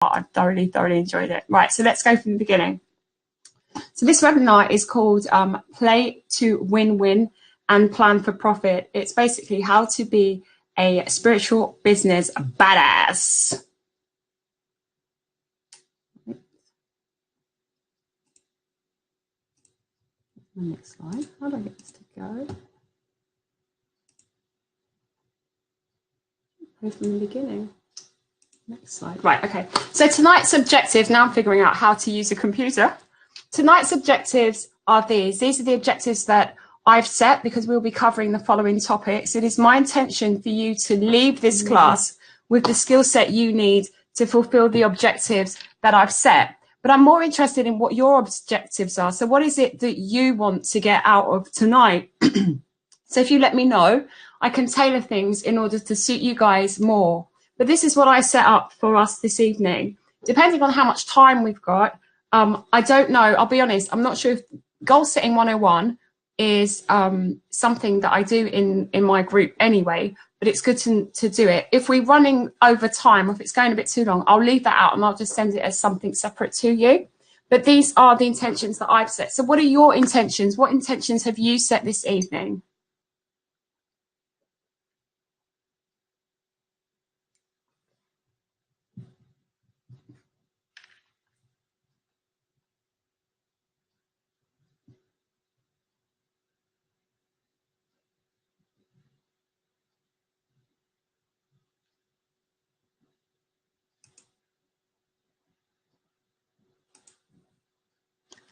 I thoroughly enjoyed it. Right, so let's go from the beginning. So this webinar is called Play to Win-Win and Plan for Profit. It's basically how to be a spiritual business badass. Next slide. How do I get this to go? Go from the beginning. Next slide. Right, okay. So tonight's objectives, now I'm figuring out how to use a computer. Tonight's objectives are these. These are the objectives that I've set because we'll be covering the following topics. It is my intention for you to leave this class with the skill set you need to fulfill the objectives that I've set. But I'm more interested in what your objectives are. So what is it that you want to get out of tonight? So if you let me know, I can tailor things in order to suit you guys more. But this is what I set up for us this evening. Depending on how much time we've got, I don't know. I'll be honest. I'm not sure if Goal Setting 101 is something that I do in my group anyway, but it's good to do it. If we're running over time, if it's going a bit too long, I'll leave that out and I'll just send it as something separate to you. But these are the intentions that I've set. So what are your intentions? What intentions have you set this evening?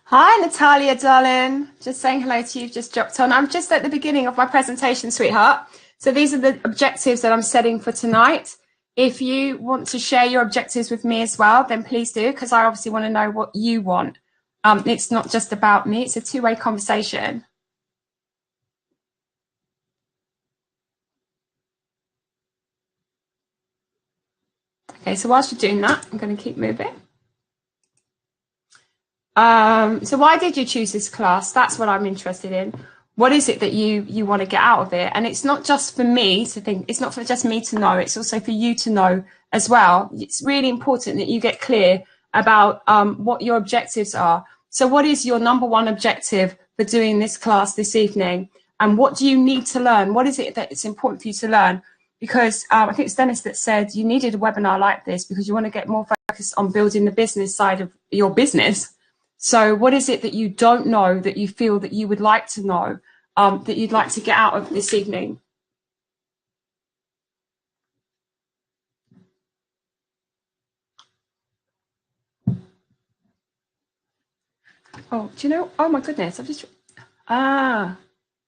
Hi, Natalia, darling. Just saying hello to you. Just dropped on. I'm just at the beginning of my presentation, sweetheart. So these are the objectives that I'm setting for tonight. If you want to share your objectives with me as well, then please do, because I obviously want to know what you want. It's not just about me. It's a two-way conversation. Okay, so whilst you're doing that, I'm going to keep moving. So why did you choose this class? That's what I'm interested in. What is it that you want to get out of it? And it's not just for me to think, it's not for just me to know, it's also for you to know as well. It's really important that you get clear about what your objectives are. So what is your number one objective for doing this class this evening? And what do you need to learn? What is it that it's important for you to learn? Because I think it's Dennis that said you needed a webinar like this because you want to get more focused on building the business side of your business. So what is it that you don't know that you feel that you would like to know, that you'd like to get out of this evening? Oh, do you know? Oh my goodness, I've just... my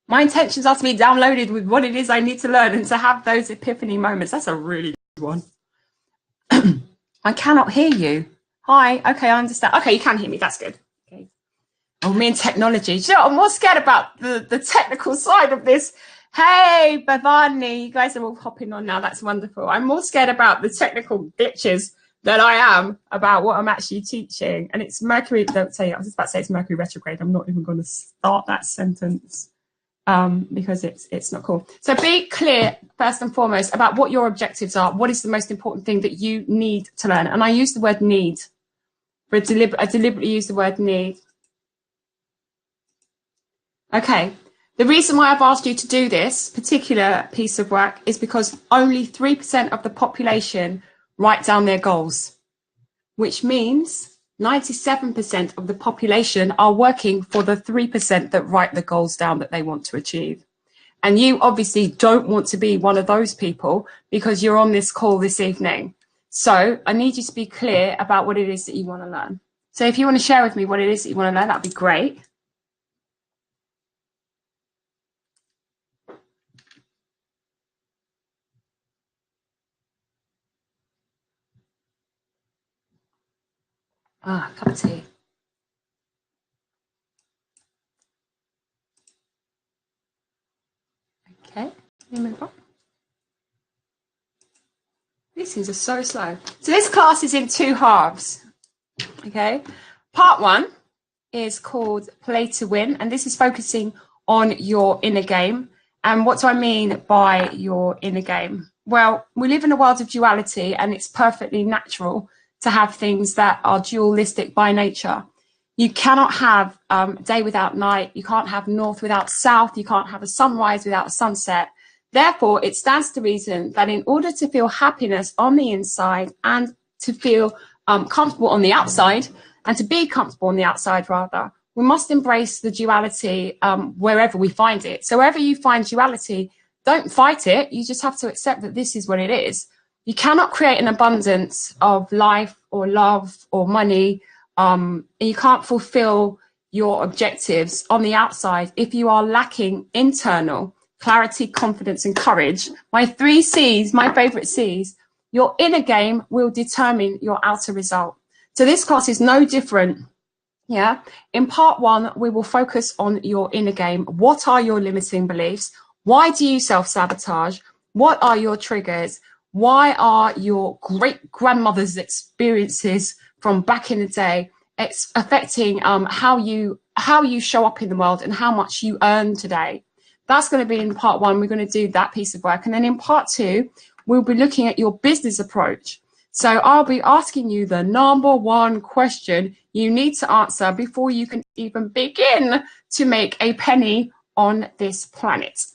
intentions are to be downloaded with what it is I need to learn and to have those epiphany moments. That's a really good one. I cannot hear you. Hi, okay, I understand. Okay, you can hear me, that's good. Okay. Oh, me and technology. Do you know, I'm more scared about the technical side of this. Hey, Bhavani, you guys are all hopping on now. That's wonderful. I'm more scared about the technical glitches than I am about what I'm actually teaching. And it's Mercury, don't say it. I was just about to say it's Mercury retrograde. I'm not even going to start that sentence because it's not cool. So be clear, first and foremost, about what your objectives are. What is the most important thing that you need to learn? And I use the word need. I deliberately use the word need. Okay, the reason why I've asked you to do this particular piece of work is because only 3% of the population write down their goals, which means 97% of the population are working for the 3% that write the goals down that they want to achieve. And you obviously don't want to be one of those people because you're on this call this evening. So I need you to be clear about what it is that you want to learn. So if you want to share with me what it is that you want to learn, that'd be great. Ah, cup of tea. Okay, let me move on. These things are so slow. So this class is in two halves. Okay, part one is called Play to Win, and this is focusing on your inner game. And what do I mean by your inner game? Well, we live in a world of duality, and it's perfectly natural to have things that are dualistic by nature. You cannot have day without night. You can't have north without south. You can't have a sunrise without a sunset. Therefore, it stands to reason that in order to feel happiness on the inside and to feel comfortable on the outside, and to be comfortable on the outside rather, we must embrace the duality wherever we find it. So wherever you find duality, don't fight it. You just have to accept that this is what it is. You cannot create an abundance of life or love or money. And you can't fulfill your objectives on the outside if you are lacking internal clarity, confidence, and courage. My 3 C's, my favorite C's. Your inner game will determine your outer result. So this class is no different. Yeah. In part 1, we will focus on your inner game. What are your limiting beliefs? Why do you self-sabotage? What are your triggers? Why are your great grandmother's experiences from back in the day affecting how you show up in the world and how much you earn today? That's going to be in part 1. We're going to do that piece of work. And then in part 2, we'll be looking at your business approach. So I'll be asking you the number 1 question you need to answer before you can even begin to make a penny on this planet.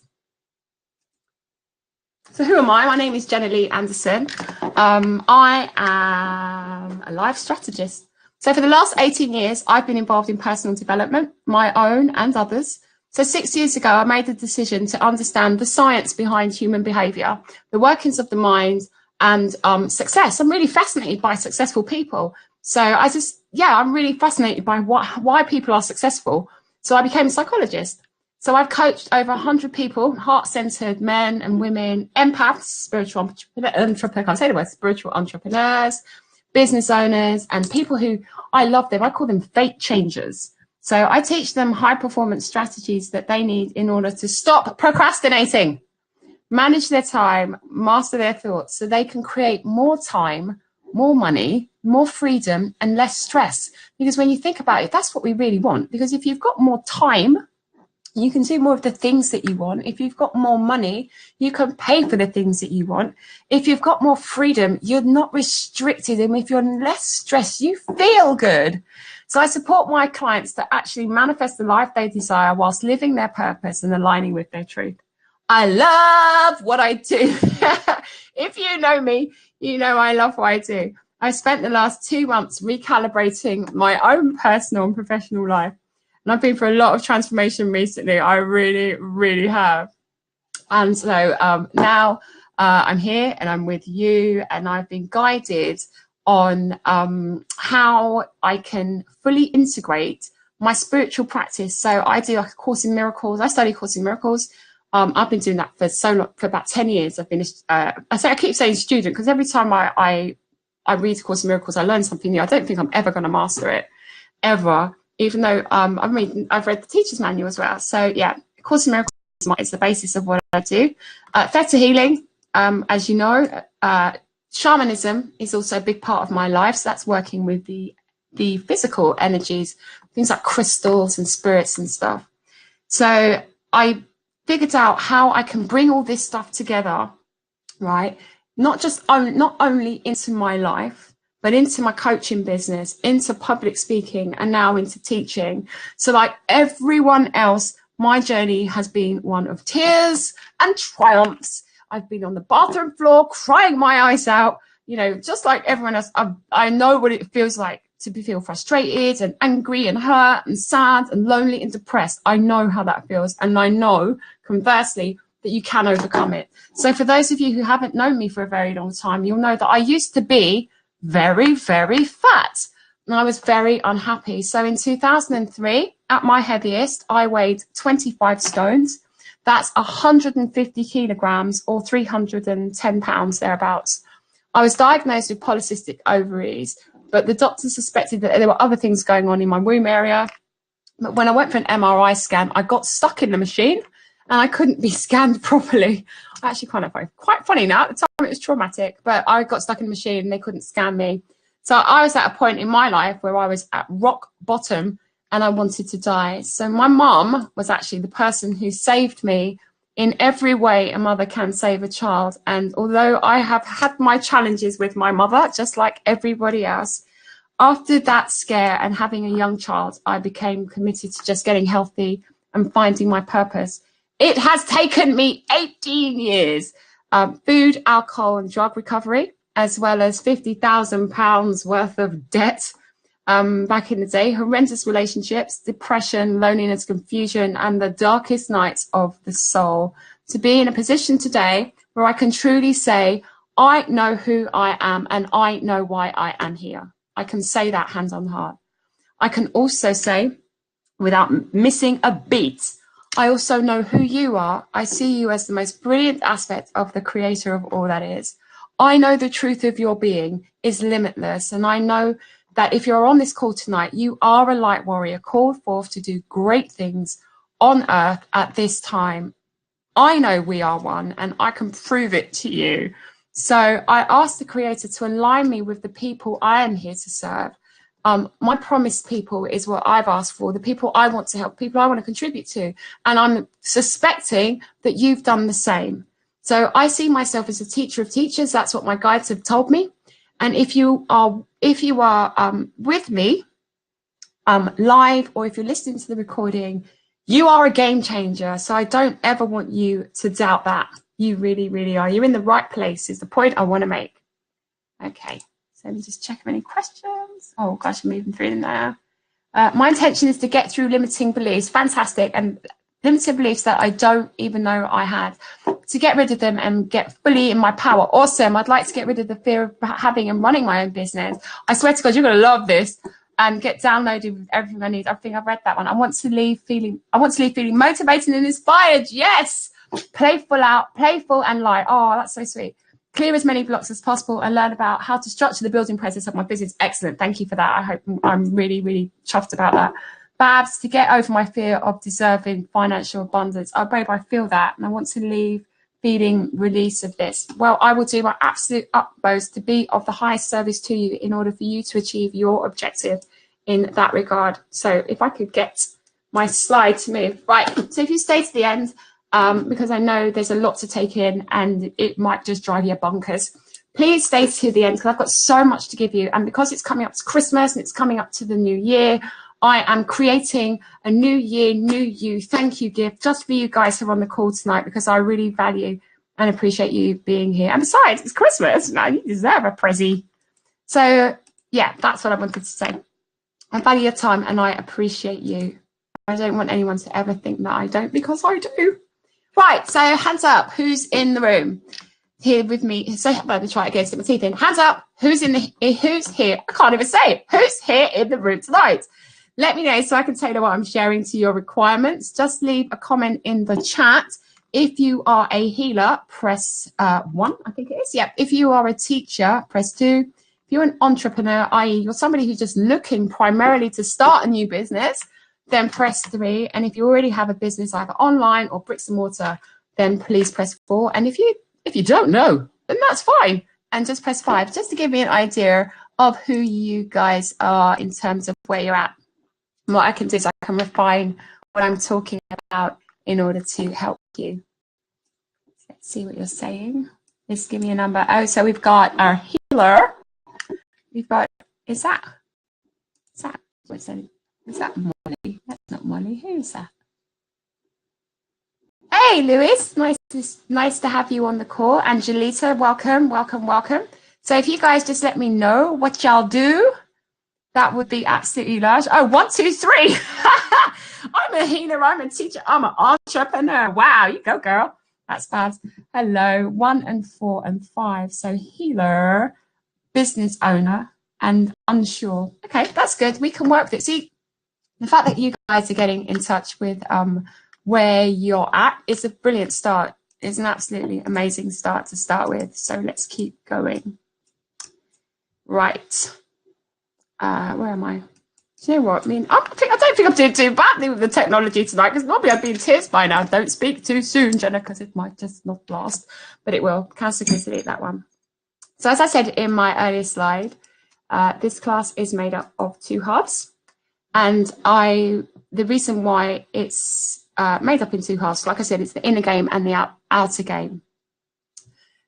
So who am I? My name is Jenna-Lee Anderson. I am a life strategist. So for the last 18 years, I've been involved in personal development, my own and others. So 6 years ago, I made the decision to understand the science behind human behavior, the workings of the mind, and success. I'm really fascinated by successful people. So I'm really fascinated by why people are successful. So I became a psychologist. So I've coached over 100 people, heart-centered men and women, empaths, spiritual entrepreneurs, business owners, and people who, I love them. I call them fate changers. So I teach them high-performance strategies that they need in order to stop procrastinating, manage their time, master their thoughts, so they can create more time, more money, more freedom, and less stress. Because when you think about it, that's what we really want. Because if you've got more time, you can do more of the things that you want. If you've got more money, you can pay for the things that you want. If you've got more freedom, you're not restricted. And if you're less stressed, you feel good. So I support my clients to actually manifest the life they desire whilst living their purpose and aligning with their truth. I love what I do. If you know me, you know I love what I do. I spent the last 2 months recalibrating my own personal and professional life. And I've been through a lot of transformation recently. I really, really have. And so now I'm here and I'm with you, and I've been guided on how I can fully integrate my spiritual practice. So I do like a Course in Miracles. I study Course in Miracles. I've been doing that for so long, for about 10 years. I've been, I keep saying student, because every time I read Course in Miracles, I learn something new. I don't think I'm ever going to master it, ever. Even though I've read the teacher's manual as well. So yeah, Course in Miracles is the basis of what I do. Theta healing, as you know, shamanism is also a big part of my life. So that's working with the physical energies, things like crystals and spirits and stuff. So I figured out how I can bring all this stuff together, right? Not only into my life, but into my coaching business, into public speaking, and now into teaching. So like everyone else, my journey has been one of tears and triumphs. I've been on the bathroom floor crying my eyes out, you know, just like everyone else. I know what it feels like to feel frustrated and angry and hurt and sad and lonely and depressed. I know how that feels. And I know, conversely, that you can overcome it. So for those of you who haven't known me for a very long time, you'll know that I used to be very, very fat. And I was very unhappy. So in 2003, at my heaviest, I weighed 25 stones. That's 150 kilograms or 310 pounds thereabouts. I was diagnosed with polycystic ovaries, but the doctor suspected that there were other things going on in my womb area. But when I went for an MRI scan, I got stuck in the machine and I couldn't be scanned properly. I actually kind of find it quite funny now. At the time, it was traumatic, but I got stuck in the machine and they couldn't scan me. So I was at a point in my life where I was at rock bottom and I wanted to die. So my mum was actually the person who saved me In every way a mother can save a child. And although I have had my challenges with my mother, just like everybody else, after that scare and having a young child, I became committed to just getting healthy and finding my purpose. It has taken me 18 years, food, alcohol and drug recovery, as well as £50,000 worth of debt back in the day, horrendous relationships, depression, loneliness, confusion, and the darkest nights of the soul, to be in a position today where I can truly say, I know who I am and I know why I am here. I can say that hand on heart. I can also say, without missing a beat, I also know who you are. I see you as the most brilliant aspect of the creator of all that is. I know the truth of your being is limitless. And I know that if you're on this call tonight, you are a light warrior called forth to do great things on earth at this time. I know we are one, and I can prove it to you. So I asked the creator to align me with the people I am here to serve. My promised people is what I've asked for, the people I want to help, people I want to contribute to. And I'm suspecting that you've done the same. So I see myself as a teacher of teachers. That's what my guides have told me. And if you are with me live, or if you're listening to the recording, you are a game changer. So I don't ever want you to doubt that. You really, really are. You're in the right place is the point I want to make. Okay, so let me just check if any questions. Oh gosh, I'm moving through them now. My intention is to get through limiting beliefs. Fantastic. And limiting beliefs that I don't even know I had, to get rid of them and get fully in my power. Awesome. I'd like to get rid of the fear of having and running my own business. I swear to God, you're going to love this and get downloaded with everything I need. I think I've read that one. I want to leave feeling motivated and inspired. Yes. Playful and light. Oh, that's so sweet. Clear as many blocks as possible and learn about how to structure the building process of my business. Excellent. Thank you for that. I hope I'm really, really chuffed about that. Babs, to get over my fear of deserving financial abundance. Oh, babe, I feel that. And I want to leave feeling release of this. Well, I will do my absolute utmost to be of the highest service to you in order for you to achieve your objective in that regard. So if I could get my slide to move. Right. So if you stay to the end, because I know there's a lot to take in and it might just drive you bonkers. Please stay to the end because I've got so much to give you. And because it's coming up to Christmas and it's coming up to the new year, I am creating a new year, new you thank you gift just for you guys who are on the call tonight, because I really value and appreciate you being here. And besides, it's Christmas. Now you deserve a prezzy. So yeah, that's what I wanted to say. I value your time and I appreciate you. I don't want anyone to ever think that I don't, because I do. Right, so hands up, who's in the room here with me? So let me try it again, stick my teeth in. Hands up, who's here? I can't even say it. Who's here in the room tonight? Let me know so I can tailor what I'm sharing to your requirements. Just leave a comment in the chat. If you are a healer, press 1, I think it is. Yep. If you are a teacher, press 2. If you're an entrepreneur, i.e. you're somebody who's just looking primarily to start a new business, then press 3. And if you already have a business either online or bricks and mortar, then please press 4. And if you don't know, then that's fine. And just press 5, just to give me an idea of who you guys are in terms of where you're at. And what I can do is I can refine what I'm talking about in order to help you. Let's see what you're saying. Just give me a number. Oh, so we've got our healer. We've got, is that Molly? That's not Molly. Who is that? Hey, Lewis. Nice to have you on the call. Angelita, welcome. So if you guys just let me know what y'all do, that would be absolutely large. Oh, 1, 2, 3. I'm a healer. I'm a teacher. I'm an entrepreneur. Wow, you go, girl. That's fast. Hello. 1 and 4 and 5. So healer, business owner, and unsure. Okay, that's good. We can work with it. See, the fact that you guys are getting in touch with where you're at is a brilliant start. It's an absolutely amazing start to start with. So let's keep going. Right. Where am I? Do you know what? I mean, I don't think I'm doing too badly with the technology tonight, because normally I'd be in tears by now. Don't speak too soon, Jenna, because it might just not last. But it will. Cancel, delete that one. So as I said in my earlier slide, this class is made up of 2 halves. And the reason why it's made up in two halves. Like I said, it's the inner game and the outer game.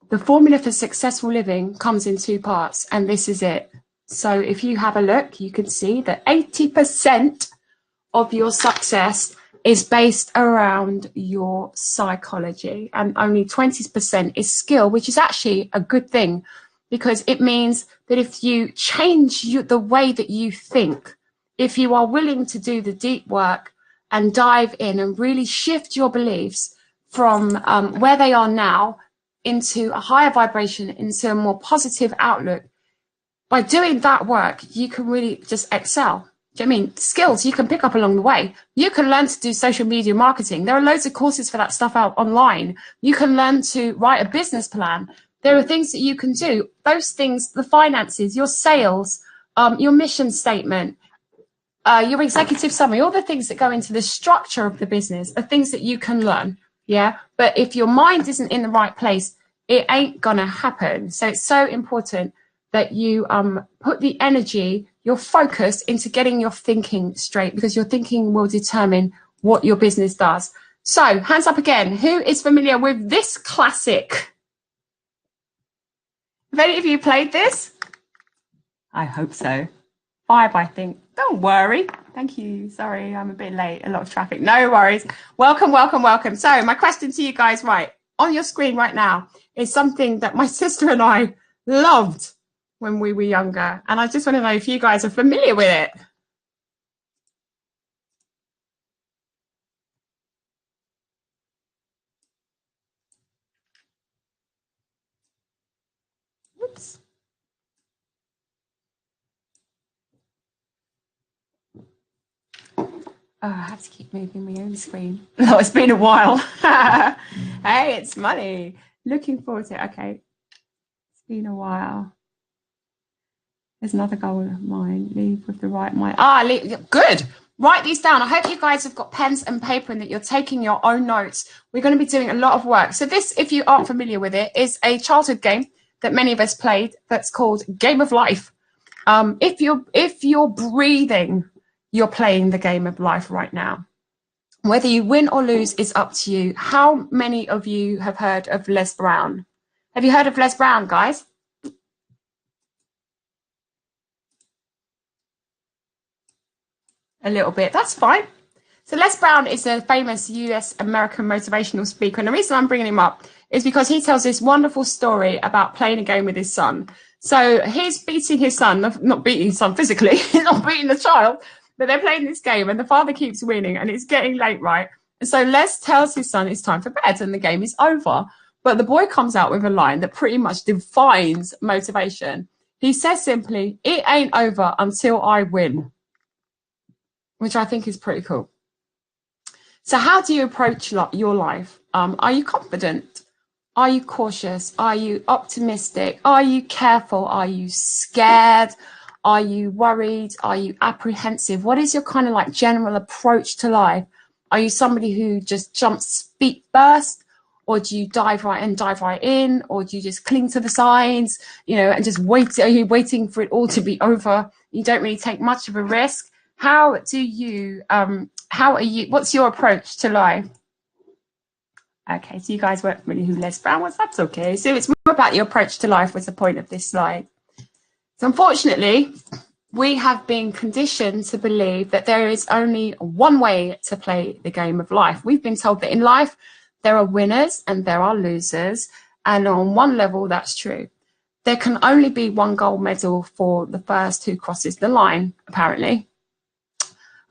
The formula for successful living comes in two parts, and this is it. So if you have a look, you can see that 80% of your success is based around your psychology, and only 20% is skill, which is actually a good thing, because it means that if you change the way that you think, if you are willing to do the deep work and dive in and really shift your beliefs from where they are now into a higher vibration, into a more positive outlook, by doing that work, you can really just excel. Do you know what I mean? Skills you can pick up along the way. You can learn to do social media marketing. There are loads of courses for that stuff out online. You can learn to write a business plan. There are things that you can do. Those things, the finances, your sales, your mission statement, your executive summary, all the things that go into the structure of the business are things that you can learn. Yeah. But if your mind isn't in the right place, it ain't gonna happen. So it's so important that you put the energy, your focus into getting your thinking straight, because your thinking will determine what your business does. So hands up again, who is familiar with this classic? Have any of you played this? I hope so. 5, I think. Don't worry. Thank you. Sorry, I'm a bit late. A lot of traffic. No worries. Welcome, welcome, welcome. So my question to you guys, right, on your screen right now is something that my sister and I loved when we were younger. And I just want to know if you guys are familiar with it. Oops. Oh, I have to keep moving my own screen. Oh, it's been a while. Hey, it's money. Looking forward to it. Okay. It's been a while. There's another goal of mine. Leave with the right mind. Good. Write these down. I hope you guys have got pens and paper and that you're taking your own notes. We're going to be doing a lot of work. So this, if you aren't familiar with it, is a childhood game that many of us played that's called Game of Life. If you're breathing, you're playing the game of life right now. Whether you win or lose is up to you. How many of you have heard of Les Brown? Have you heard of Les Brown, guys? A little bit. That's fine. So Les Brown is a famous US American motivational speaker. And the reason I'm bringing him up is because he tells this wonderful story about playing a game with his son. So he's beating his son, not beating his son physically, he's not beating the child, but they're playing this game and the father keeps winning and it's getting late, right? And so Les tells his son it's time for bed and the game is over. But the boy comes out with a line that pretty much defines motivation. He says simply, "It ain't over until I win," which I think is pretty cool. So how do you approach your life? Are you confident? Are you cautious? Are you optimistic? Are you careful? Are you scared? Are you worried? Are you apprehensive? What is your kind of like general approach to life? Are you somebody who just jumps feet first? Or do you dive right in? Or do you just cling to the sides, and just wait? Are you waiting for it all to be over? You don't really take much of a risk. How are you, what's your approach to life? Okay, so you guys weren't familiar who Les Brown was. That's okay. So it's more about your approach to life was the point of this slide. So unfortunately, we have been conditioned to believe that there is only one way to play the game of life. We've been told that in life, there are winners and there are losers. And on one level, that's true. There can only be one gold medal for the first who crosses the line, apparently.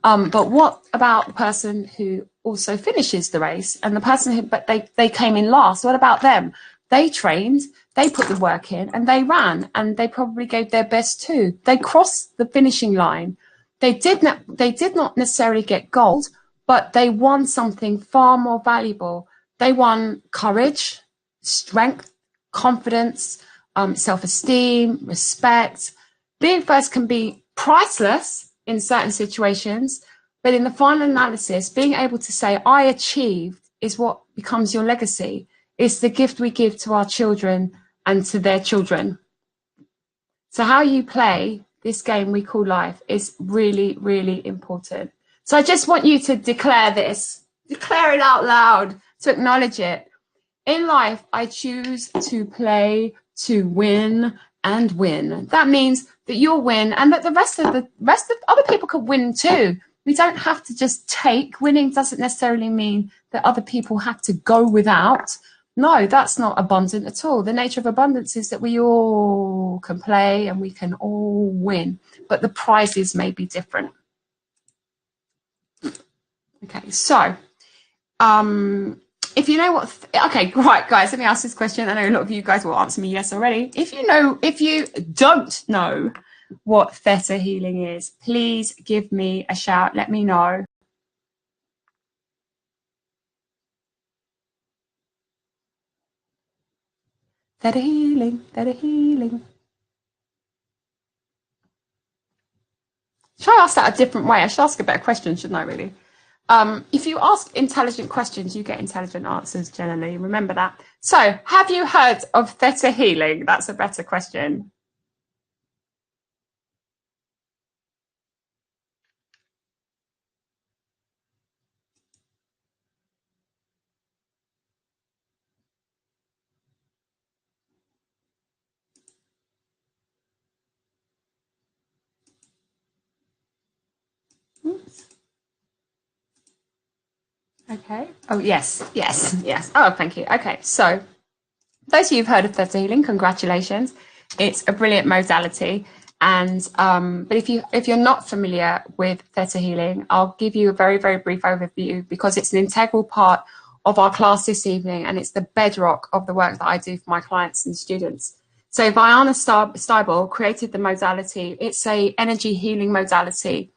But what about the person who also finishes the race and the person but they came in last? What about them? They trained, they put the work in and they ran and they probably gave their best too. They crossed the finishing line. They did not necessarily get gold, but they won something far more valuable. They won courage, strength, confidence, self-esteem, respect. Being first can be priceless in certain situations, but in the final analysis, being able to say, I achieved, is what becomes your legacy. It's the gift we give to our children and to their children. So how you play this game we call life is really, really important. So I just want you to declare this Declare it out loud, to acknowledge it. In life, I choose to play to win and win. That means that you'll win and that the rest of other people could win too. We don't have to just take. Winning doesn't necessarily mean that other people have to go without. No, that's not abundant at all. The nature of abundance is that we all can play and we can all win, but the prizes may be different. Okay, so if you know what, okay, right, guys, let me ask this question. I know a lot of you guys will answer me yes already. If you don't know what Theta healing is, please give me a shout. Let me know. Theta healing, Theta healing. Should I ask that a different way? I should ask a better question, shouldn't I, really? If you ask intelligent questions, you get intelligent answers, Jenna-Lee. Remember that. So, have you heard of Theta healing? That's a better question. Oops. Okay. Oh, yes, yes, yes. Oh, thank you. Okay, so those of you who've heard of Theta healing, congratulations. It's a brilliant modality. And but if you're not familiar with Theta healing, I'll give you a very, very brief overview because it's an integral part of our class this evening, and it's the bedrock of the work that I do for my clients and students. So Viana Steibel created the modality. It's a energy healing modality.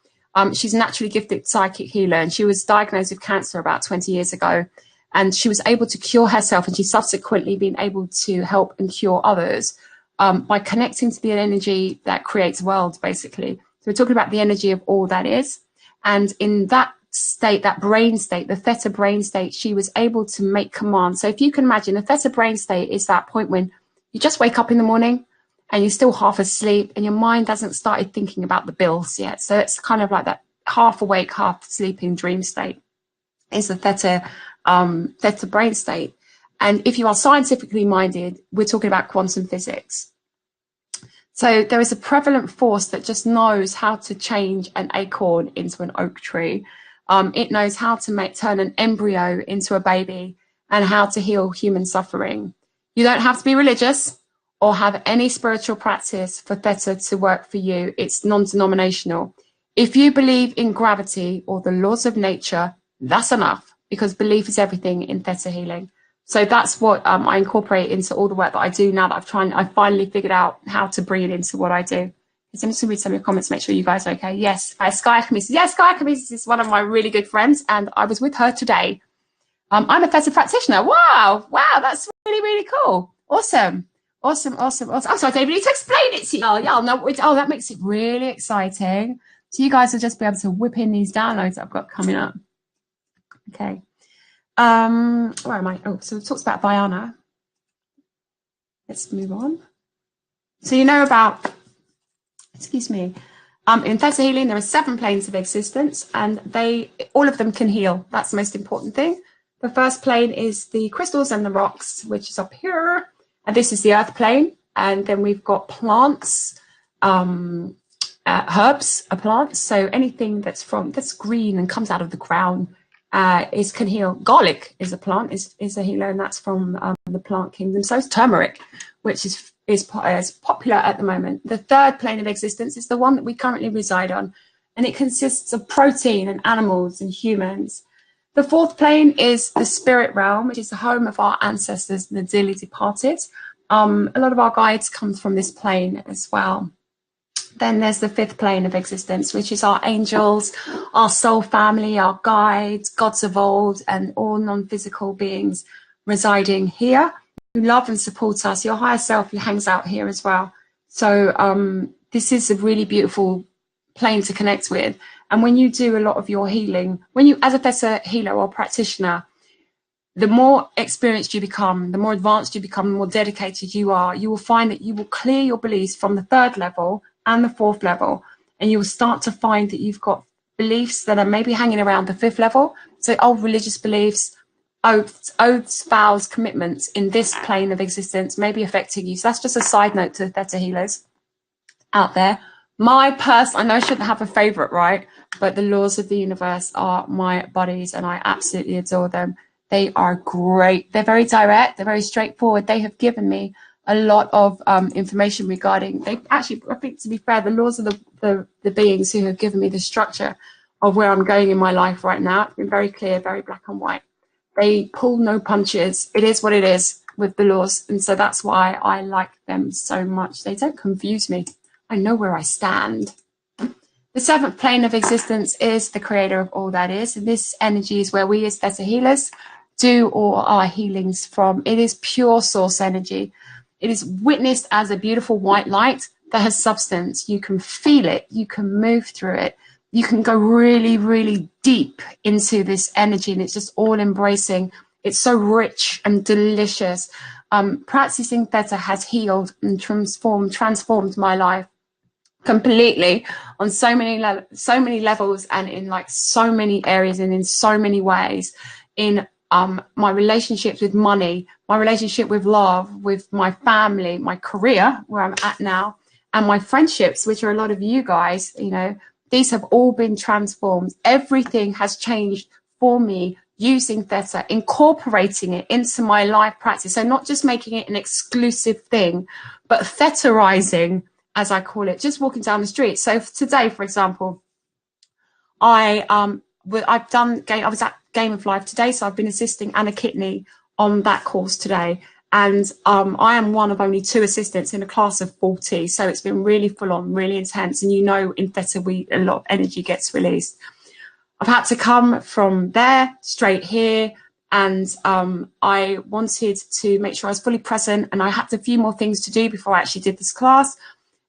She's a naturally gifted psychic healer, and she was diagnosed with cancer about 20 years ago. And she was able to cure herself, and she's subsequently been able to help and cure others by connecting to the energy that creates worlds, basically. So we're talking about the energy of all that is. And in that state, that brain state, the Theta brain state, she was able to make commands. So if you can imagine, a Theta brain state is that point when you just wake up in the morning and you're still half asleep and your mind hasn't started thinking about the bills yet. So it's kind of like that half awake, half sleeping dream state is the Theta brain state. And if you are scientifically minded, we're talking about quantum physics. So there is a prevalent force that just knows how to change an acorn into an oak tree. It knows how to turn an embryo into a baby and how to heal human suffering. You don't have to be religious or have any spiritual practice for Theta to work for you. It's non-denominational. If you believe in gravity or the laws of nature, that's enough, because belief is everything in Theta healing. So that's what I incorporate into all the work that I do now that I finally figured out how to bring it into what I do. So I'm just going to read some of your comments, make sure you guys are okay. Yes, Sky Alchemy says, yes, Sky Alchemy is one of my really good friends, and I was with her today. I'm a Theta practitioner. Wow, that's really, really cool. Awesome. Oh, sorry, David, need to explain it to you. Y'all know. Oh, that makes it really exciting. So you guys will just be able to whip in these downloads that I've got coming up. Okay. Where am I? Oh, so we've talked about Viana. Let's move on. So you know about, excuse me, in Theta healing, there are 7 planes of existence, and all of them can heal. That's the most important thing. The first plane is the crystals and the rocks, which is up here. And this is the earth plane. And then we've got plants, herbs are plants. So anything that's green and comes out of the ground can heal. Garlic is a plant, is a healer, and that's from the plant kingdom. So is turmeric, which is popular at the moment. The third plane of existence is the one that we currently reside on, and it consists of protein and animals and humans. The fourth plane is the spirit realm, which is the home of our ancestors and the dearly departed. A lot of our guides come from this plane as well. Then there's the fifth plane of existence, which is our angels, our soul family, our guides, gods of old, and all non-physical beings residing here who love and support us. Your higher self hangs out here as well. So this is a really beautiful plane to connect with. And when you do a lot of your healing, as a Theta healer or practitioner, the more experienced you become, the more advanced you become, the more dedicated you are, you will find that you will clear your beliefs from the third level and the fourth level. And you will start to find that you've got beliefs that are maybe hanging around the 5th level. So old religious beliefs, oaths, vows, commitments in this plane of existence may be affecting you. So that's just a side note to Theta healers out there. I know I shouldn't have a favorite, right? But the laws of the universe are my buddies and I absolutely adore them. They are great. They're very direct. They're very straightforward. They have given me a lot of information regarding, I think, to be fair, the laws of the beings who have given me the structure of where I'm going in my life right now. It's been very clear, very black and white. They pull no punches. It is what it is with the laws. And so that's why I like them so much. They don't confuse me. I know where I stand. The 7th plane of existence is the creator of all that is. And this energy is where we as Theta healers do all our healings from. It is pure source energy. It is witnessed as a beautiful white light that has substance. You can feel it. You can move through it. You can go really, really deep into this energy, and it's just all embracing. It's so rich and delicious. Practicing Theta has healed and transformed my life completely on so many levels, and in like so many areas and in so many ways. In my relationships with money, my relationship with love, with my family, my career, where I'm at now, and my friendships, which are a lot of you guys, you know, these have all been transformed. Everything has changed for me using Theta, incorporating it into my life practice. So not just making it an exclusive thing, but Thetaizing, as I call it, just walking down the street. So today, for example, I was at Game of Life today, so I've been assisting Anna Kitney on that course today. And I am one of only 2 assistants in a class of 40. So it's been really full on, really intense. And you know, in Theta, a lot of energy gets released. I've had to come from there straight here. And I wanted to make sure I was fully present. And I had a few more things to do before I actually did this class.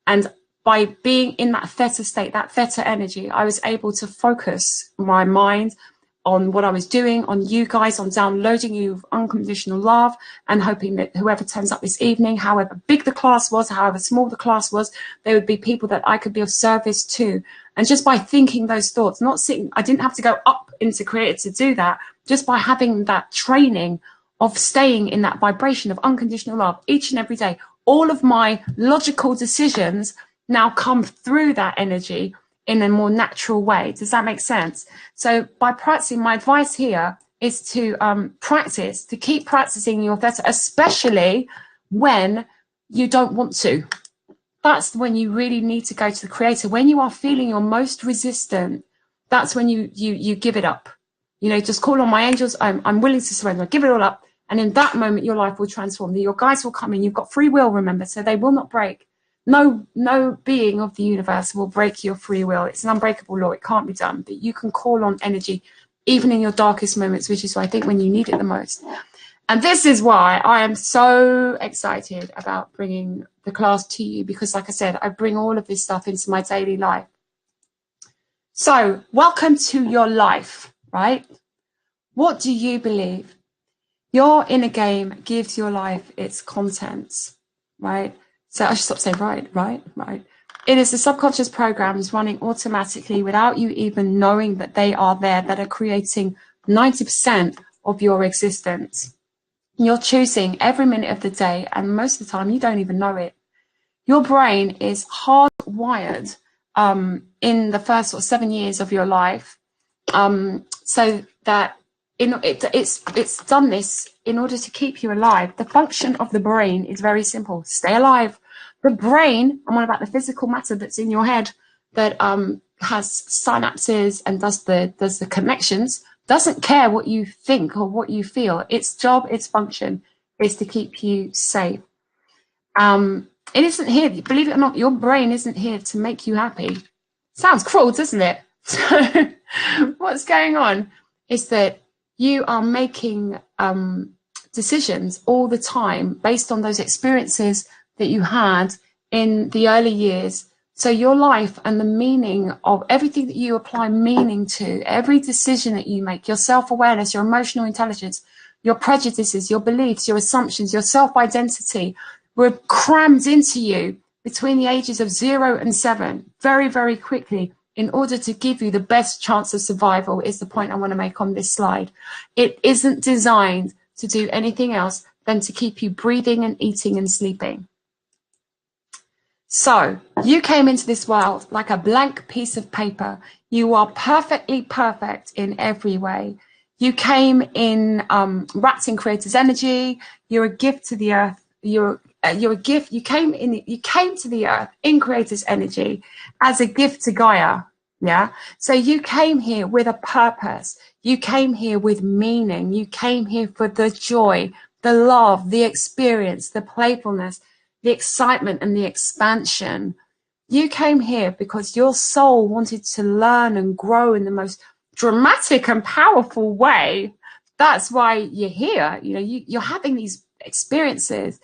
And by being in that Theta state, that Theta energy, I was able to focus my mind on what I was doing, on you guys, on downloading you with unconditional love, and hoping that whoever turns up this evening, however big the class was, however small the class was, there would be people that I could be of service to. And just by thinking those thoughts, not sitting, I didn't have to go up into Created to do that, just by having that training of staying in that vibration of unconditional love each and every day. All of my logical decisions now come through that energy in a more natural way. Does that make sense? So by practicing, my advice here is to practice, to keep practicing your Theta, especially when you don't want to. That's when you really need to go to the creator. When you are feeling your most resistant, that's when you give it up. You know, just call on my angels. I'm willing to surrender. Give it all up. And in that moment, your life will transform. Your guides will come in. You've got free will, remember, so they will not break. No being of the universe will break your free will. It's an unbreakable law. It can't be done. But you can call on energy even in your darkest moments, which is, I think, when you need it the most. And this is why I am so excited about bringing the class to you, because, like I said, I bring all of this stuff into my daily life. So welcome to your life, right? What do you believe? Your inner game gives your life its contents, right? So I should stop saying right. It is the subconscious programs running automatically without you even knowing that they are there, that are creating 90% of your existence. You're choosing every minute of the day, and most of the time you don't even know it. Your brain is hardwired in the first 7 years of your life, so that it's done this in order to keep you alive. The function of the brain is very simple: stay alive. The brain, I'm on about the physical matter that's in your head that has synapses and does the connections, doesn't care what you think or what you feel. Its job, its function is to keep you safe. It isn't here, believe it or not, your brain isn't here to make you happy. Sounds cruel, doesn't it? So what's going on is that you are making decisions all the time based on those experiences that you had in the early years. So your life and the meaning of everything that you apply meaning to, every decision that you make, your self-awareness, your emotional intelligence, your prejudices, your beliefs, your assumptions, your self-identity were crammed into you between the ages of 0 and 7 very, very quickly in order to give you the best chance of survival, is the point I want to make on this slide. It isn't designed to do anything else than to keep you breathing and eating and sleeping. So you came into this world like a blank piece of paper. You are perfectly perfect in every way. You came in wrapped in creator's energy. You're a gift to the earth. You're a gift. You came to the earth in creator's energy as a gift to Gaia. Yeah. So you came here with a purpose. You came here with meaning. You came here for the joy, the love, the experience, the playfulness, the excitement and the expansion. You came here because your soul wanted to learn and grow in the most dramatic and powerful way. That's why you're here. You know, you're having these experiences.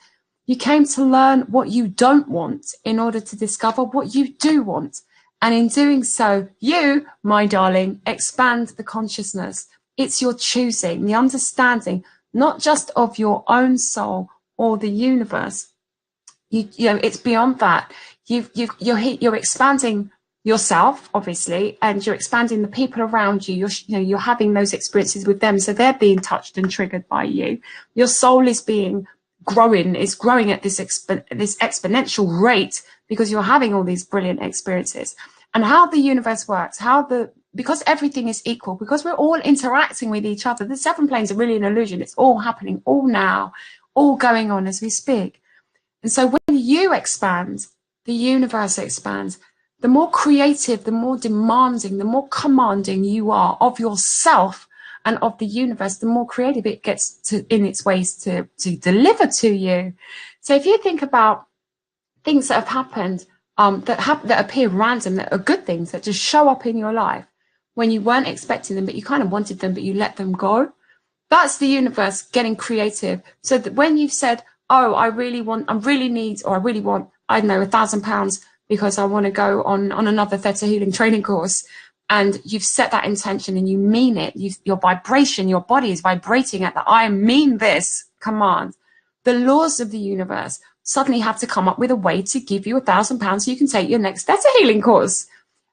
You came to learn what you don't want in order to discover what you do want. And in doing so, you, my darling, expand the consciousness. It's your choosing, the understanding, not just of your own soul or the universe. You know, it's beyond that. You're expanding yourself, obviously, and you're expanding the people around you. You're having those experiences with them, so they're being touched and triggered by you. Your soul is growing at this exponential rate because you're having all these brilliant experiences. And how the universe works, because everything is equal, because we're all interacting with each other. The 7 planes are really an illusion. It's all happening, all now, all going on as we speak. And so when you expand, the universe expands. The more creative, the more demanding, the more commanding you are of yourself and of the universe, the more creative it gets in its ways to deliver to you. So if you think about things that have happened, that appear random, that are good things, that just show up in your life when you weren't expecting them, but you kind of wanted them, but you let them go. That's the universe getting creative. So that when you've said, oh, I really want, I don't know, £1,000 because I want to go on another Theta healing training course, and you've set that intention and you mean it, your vibration, your body is vibrating at the I mean this command. The laws of the universe suddenly have to come up with a way to give you £1,000 so you can take your next Theta healing course.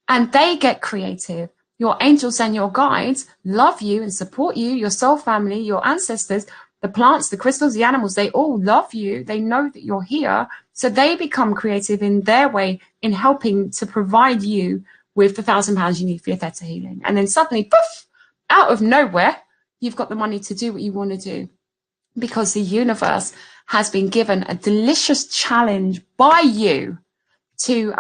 And they get creative. Your angels and your guides love you and support you, your soul family, your ancestors, the plants, the crystals, the animals, they all love you. They know that you're here. So they become creative in their way in helping to provide you with the £1,000 you need for your Theta healing. And then suddenly, poof, out of nowhere, you've got the money to do what you want to do, because the universe has been given a delicious challenge by you to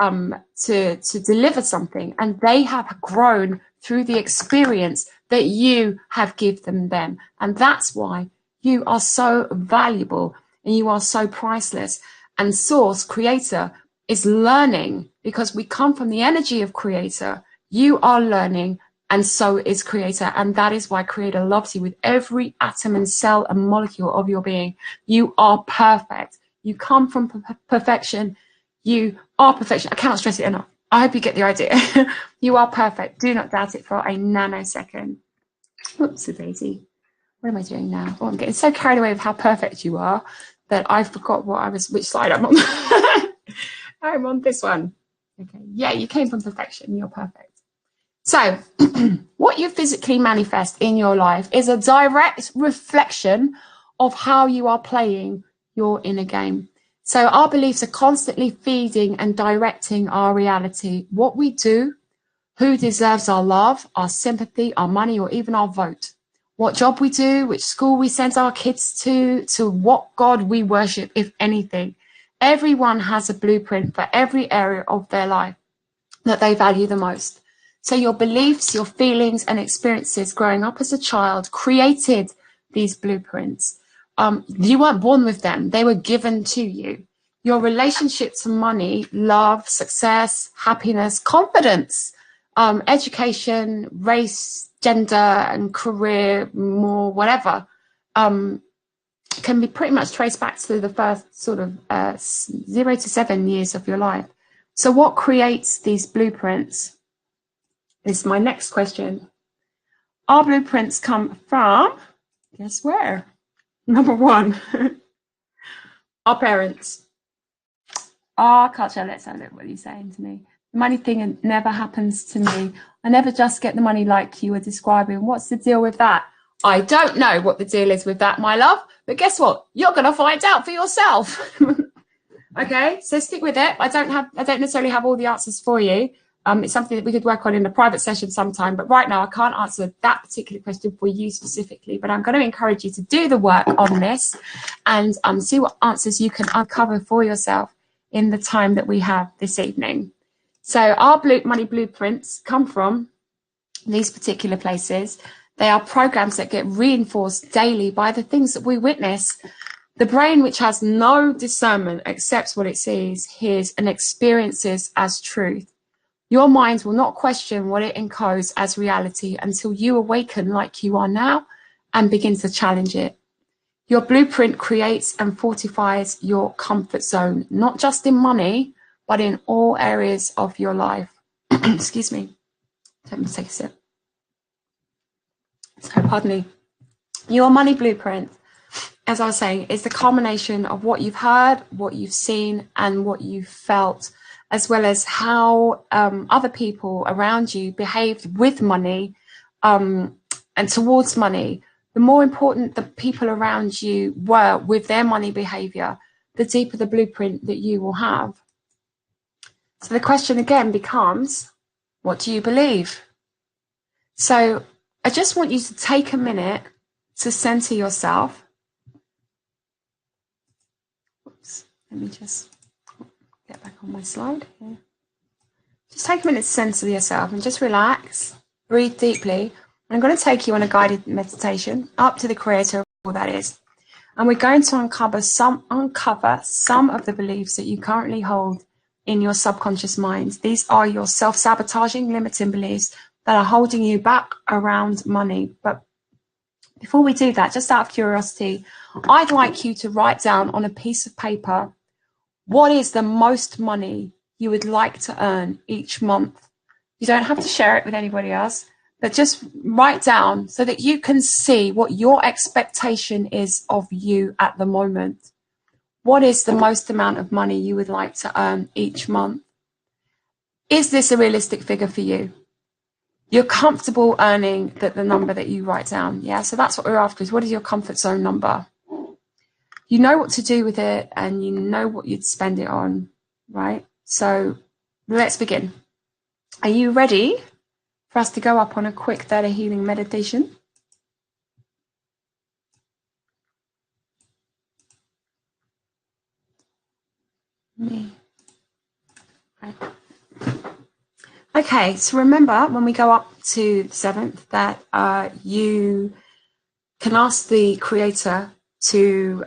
deliver something, and they have grown through the experience that you have given them. And that's why you are so valuable and you are so priceless. And Source, Creator, is learning, because we come from the energy of Creator. You are learning, and so is Creator. And that is why Creator loves you with every atom and cell and molecule of your being. You are perfect. You come from perfection. You are perfection. I cannot stress it enough. I hope you get the idea. You are perfect. Do not doubt it for a nanosecond. Whoopsie daisy. What am I doing now? Oh, I'm getting so carried away with how perfect you are that I forgot which slide I'm on. I'm on this one. Okay. Yeah, you came from perfection. You're perfect. So what you physically manifest in your life is a direct reflection of how you are playing your inner game. So our beliefs are constantly feeding and directing our reality. What we do, who deserves our love, our sympathy, our money, or even our vote. What job we do, which school we send our kids to what God we worship, if anything. Everyone has a blueprint for every area of their life that they value the most. So your beliefs, your feelings and experiences growing up as a child created these blueprints. You weren't born with them. They were given to you. Your relationship to money, love, success, happiness, confidence, education, race, gender and career, more whatever, can be pretty much traced back to the first sort of 0 to 7 years of your life. So what creates these blueprints is my next question. Our blueprints come from, guess where? Number 1, our parents, our culture. Let's have a look what he's saying to me. The money thing never happens to me. I never just get the money like you were describing. What's the deal with that? I don't know what the deal is with that, my love. But guess what? You're going to find out for yourself. Okay, so stick with it. I don't necessarily have all the answers for you. It's something that we could work on in a private session sometime. But right now, I can't answer that particular question for you specifically. But I'm going to encourage you to do the work on this and see what answers you can uncover for yourself in the time that we have this evening. So our money blueprints come from these particular places. They are programs that get reinforced daily by the things that we witness. The brain, which has no discernment, accepts what it sees, hears, and experiences as truth. Your mind will not question what it encodes as reality until you awaken like you are now and begin to challenge it. Your blueprint creates and fortifies your comfort zone, not just in money, but in all areas of your life. Excuse me. Let me take a sip. So, pardon me. Your money blueprint, as I was saying, is the culmination of what you've heard, what you've seen, and what you've felt, as well as how other people around you behaved with money and towards money. The more important the people around you were with their money behavior, the deeper the blueprint that you will have. So the question again becomes, what do you believe? So I just want you to take a minute to center yourself. Oops, let me just get back on my slide here. Just take a minute to center yourself and just relax, breathe deeply. I'm going to take you on a guided meditation up to the creator of all that is. And we're going to uncover some of the beliefs that you currently hold in your subconscious mind. These are your self-sabotaging, limiting beliefs that are holding you back around money. But before we do that, just out of curiosity, I'd like you to write down on a piece of paper, what is the most money you would like to earn each month? You don't have to share it with anybody else, but just write down so that you can see what your expectation is of you at the moment. What is the most amount of money you would like to earn each month? Is this a realistic figure for you? You're comfortable earning the number that you write down. Yeah, so that's what we're after, is what is your comfort zone number? You know what to do with it and you know what you'd spend it on, right? So let's begin. Are you ready for us to go up on a quick Theta healing meditation? Me. Right. Okay, so remember when we go up to the 7th that you can ask the creator to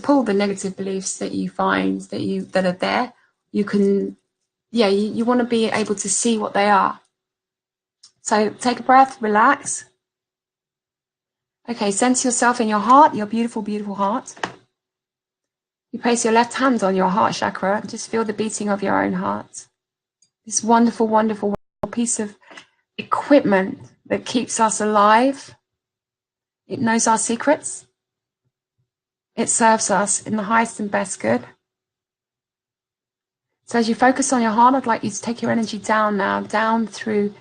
pull the negative beliefs that you find that are there. You can, you want to be able to see what they are. So take a breath, relax. Okay, sense yourself in your heart, your beautiful, beautiful heart. You place your left hand on your heart chakra and just feel the beating of your own heart. This wonderful, wonderful piece of equipment that keeps us alive. It knows our secrets. It serves us in the highest and best good. So as you focus on your heart, I'd like you to take your energy down now, down through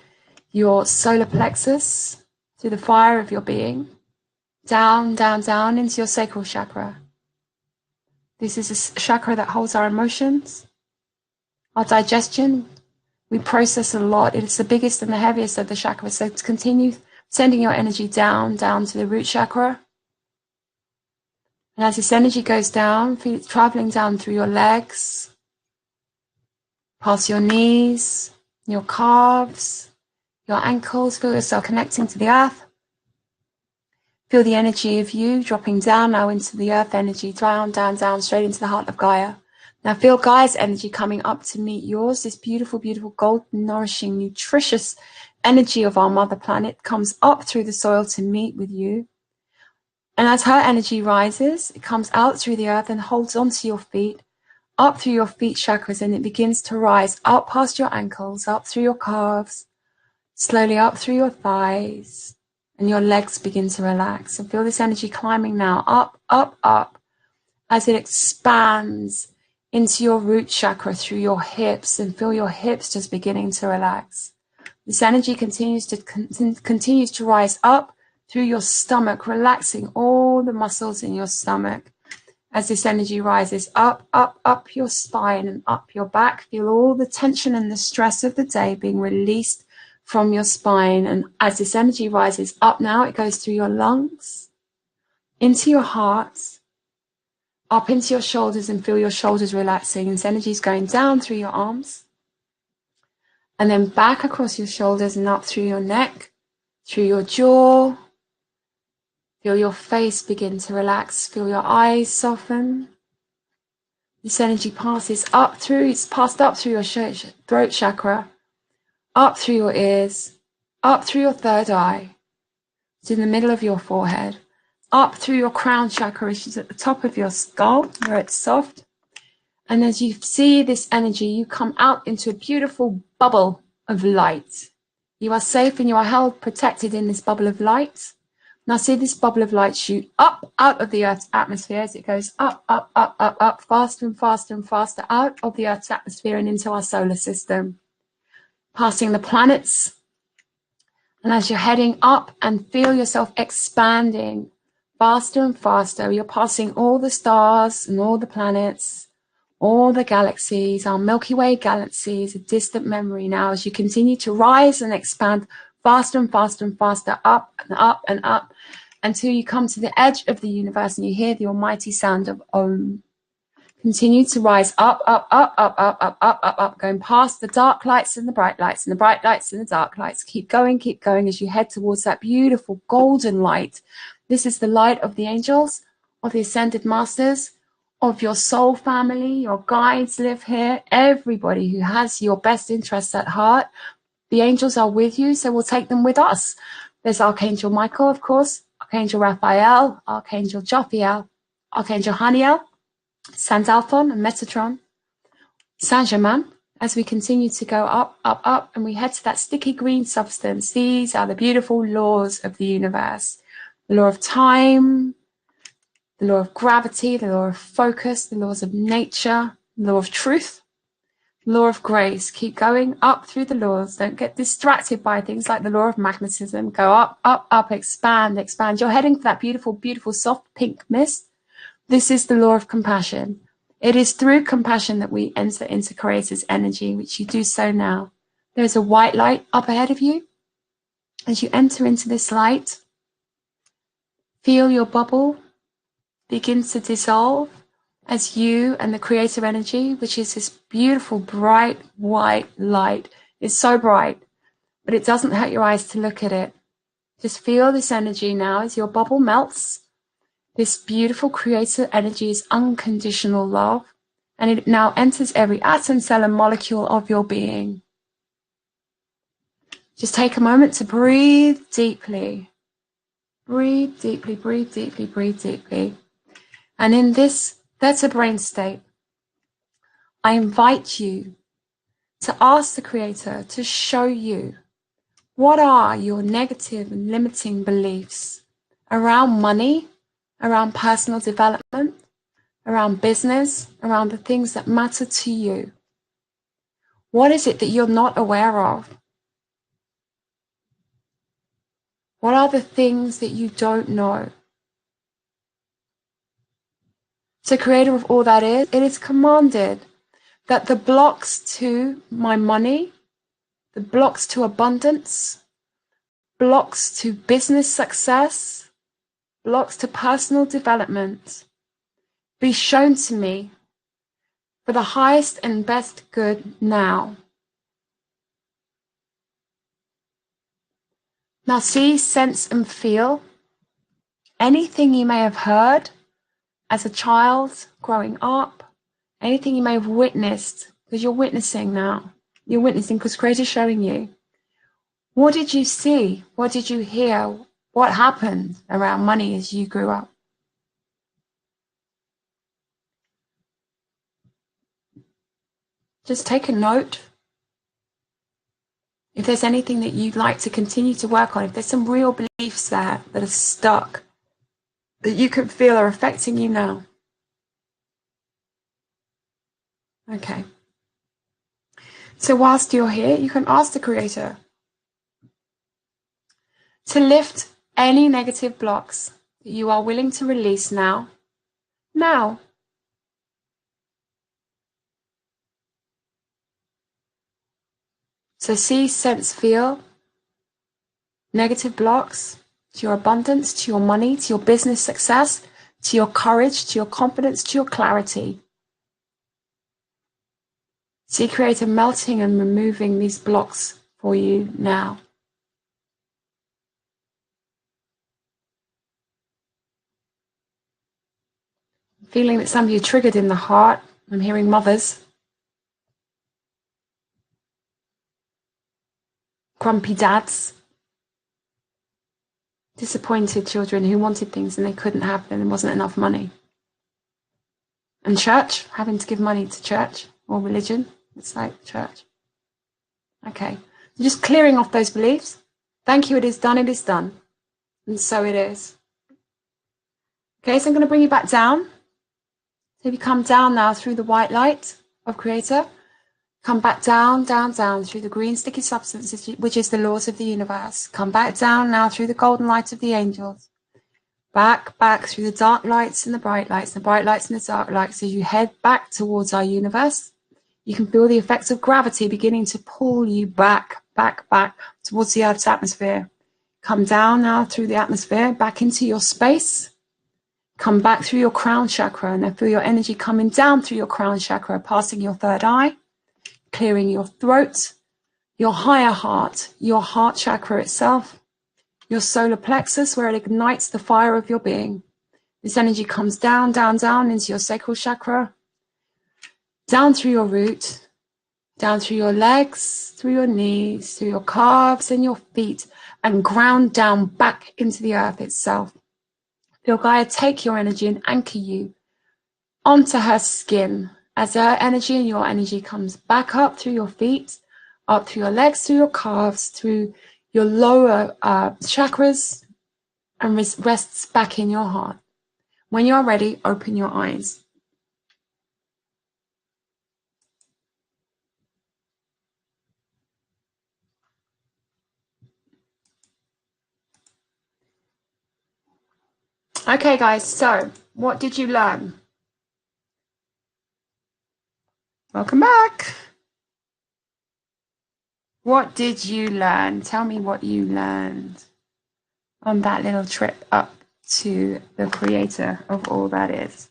your solar plexus, through the fire of your being, down, down, down into your sacral chakra. This is a chakra that holds our emotions, our digestion. We process a lot. It's the biggest and the heaviest of the chakras. So to continue sending your energy down, down to the root chakra. And as this energy goes down, feel it traveling down through your legs, past your knees, your calves, your ankles. Feel yourself connecting to the earth. Feel the energy of you dropping down now into the earth energy, down, down, down, straight into the heart of Gaia. Now feel Gaia's energy coming up to meet yours, this beautiful, beautiful, golden, nourishing, nutritious energy of our mother planet comes up through the soil to meet with you. And as her energy rises, it comes out through the earth and holds onto your feet, up through your feet chakras, and it begins to rise up past your ankles, up through your calves, slowly up through your thighs, and your legs begin to relax. And feel this energy climbing now, up, up, up, as it expands into your root chakra through your hips, and feel your hips just beginning to relax. This energy continues to rise up through your stomach, relaxing all the muscles in your stomach. As this energy rises up your spine and up your back, feel all the tension and the stress of the day being released from your spine. And as this energy rises up now, it goes through your lungs, into your heart, up into your shoulders, and feel your shoulders relaxing. This energy is going down through your arms, and then back across your shoulders and up through your neck, through your jaw. Feel your face begin to relax. Feel your eyes soften. This energy passes up through, it's passed up through your throat chakra, up through your ears, up through your third eye. It's in the middle of your forehead, up through your crown chakra, which is at the top of your skull, where it's soft. And as you see this energy, you come out into a beautiful bubble of light. You are safe and you are held protected in this bubble of light. Now see this bubble of light shoot up out of the Earth's atmosphere as it goes up, faster and faster and faster out of the Earth's atmosphere and into our solar system, passing the planets. And as you're heading up, and feel yourself expanding faster and faster, you're passing all the stars and all the planets, all the galaxies. Our Milky Way galaxy is a distant memory now as you continue to rise and expand faster and faster and faster, up and up and up, until you come to the edge of the universe and you hear the almighty sound of Om. Continue to rise up, going past the dark lights and the bright lights, and the bright lights and the dark lights. Keep going as you head towards that beautiful golden light. This is the light of the angels, of the ascended masters, of your soul family. Your guides live here. Everybody who has your best interests at heart. The angels are with you, so we'll take them with us. There's Archangel Michael, of course, Archangel Raphael, Archangel Jophiel, Archangel Haniel, Sandalphon and Metatron, Saint-Germain. As we continue to go up, and we head to that sticky green substance. These are the beautiful laws of the universe. The law of time, the law of gravity, the law of focus, the laws of nature, the law of truth, law of grace. Keep going up through the laws. Don't get distracted by things like the law of magnetism. Go up, expand. You're heading for that beautiful, soft pink mist. This is the law of compassion. It is through compassion that we enter into Creator's energy, which you do so now. There's a white light up ahead of you. As you enter into this light, feel your bubble begin to dissolve as you and the Creator energy, which is this beautiful, bright, white light. It's so bright, but it doesn't hurt your eyes to look at it. Just feel this energy now as your bubble melts. This beautiful Creator energy is unconditional love, and it now enters every atom, cell, and molecule of your being. Just take a moment to breathe deeply. Breathe deeply, breathe deeply, breathe deeply. And in this Theta brain state, I invite you to ask the Creator to show you what are your negative and limiting beliefs around money, around personal development, around business, around the things that matter to you. What is it that you're not aware of? What are the things that you don't know? So Creator of all that is, it is commanded that the blocks to my money, the blocks to abundance, blocks to business success, blocks to personal development be shown to me for the highest and best good now. Now see, sense, and feel anything you may have heard as a child growing up, anything you may have witnessed, because you're witnessing now. You're witnessing because Creator's showing you. What did you see? What did you hear? What happened around money as you grew up? Just take a note. If there's anything that you'd like to continue to work on, if there's some real beliefs there that are stuck, that you can feel are affecting you now. Okay. So whilst you're here, you can ask the Creator to lift any negative blocks that you are willing to release now. Now. So see, sense, feel negative blocks to your abundance, to your money, to your business success, to your courage, to your confidence, to your clarity. See Creator melting and removing these blocks for you now. Feeling that some of you triggered in the heart. I'm hearing mothers. Grumpy dads. Disappointed children who wanted things and they couldn't have them and wasn't enough money. And church, having to give money to church or religion. It's like church. Okay. So just clearing off those beliefs. Thank you, it is done, it is done. And so it is. Okay, so I'm going to bring you back down. So if you come down now through the white light of Creator, come back down, down, down through the green sticky substance, which is the laws of the universe. Come back down now through the golden light of the angels. Back, back through the dark lights and the bright lights and the dark lights. As you head back towards our universe, you can feel the effects of gravity beginning to pull you back, back, back towards the Earth's atmosphere. Come down now through the atmosphere, back into your space. Come back through your crown chakra and then feel your energy coming down through your crown chakra, passing your third eye, clearing your throat, your higher heart, your heart chakra itself, your solar plexus where it ignites the fire of your being. This energy comes down, down, down into your sacral chakra, down through your root, down through your legs, through your knees, through your calves and your feet, and ground down back into the earth itself. Feel Gaia take your energy and anchor you onto her skin as her energy and your energy comes back up through your feet, up through your legs, through your calves, through your lower chakras, and rests back in your heart. When you are ready, open your eyes. Okay, guys, so what did you learn? Welcome back. What did you learn? Tell me what you learned on that little trip up to the Creator of all that is.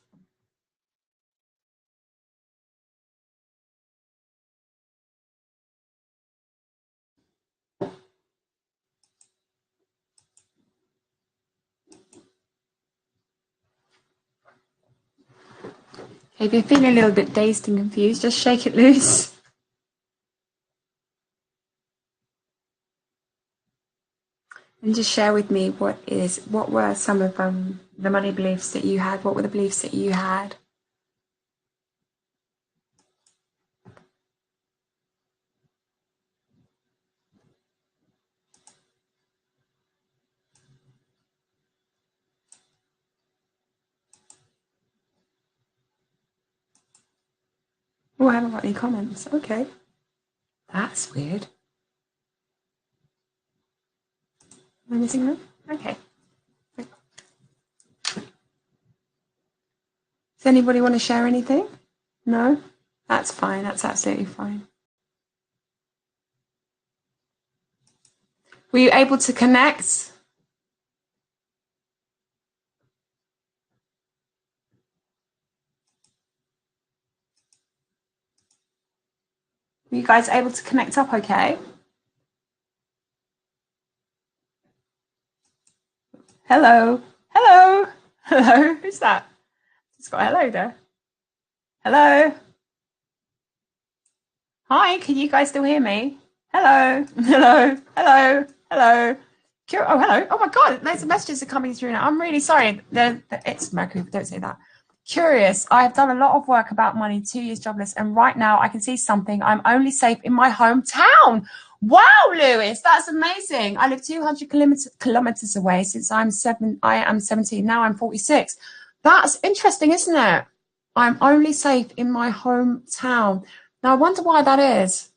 If you're feeling a little bit dazed and confused, just shake it loose. And just share with me what were some of the money beliefs that you had? What were the beliefs that you had? Oh, I haven't got any comments. Okay. That's weird. Am I missing one? Okay. Does anybody want to share anything? No? That's fine. That's absolutely fine. Were you able to connect? Were you guys able to connect up okay? Hello? Hello? Hello? Who's that? It's got a hello there. Hello? Hi, can you guys still hear me? Hello? Hello? Hello? Hello? Oh, hello. Oh my God, loads of messages are coming through now. I'm really sorry. It's Mercury, don't say that. Curious, I have done a lot of work about money, 2 years jobless, and right now I can see something. I'm only safe in my hometown. Wow, Lewis, that's amazing. I live 200 kilometers away since I am 17. Now I'm 46. That's interesting, isn't it? I'm only safe in my hometown. Now, I wonder why that is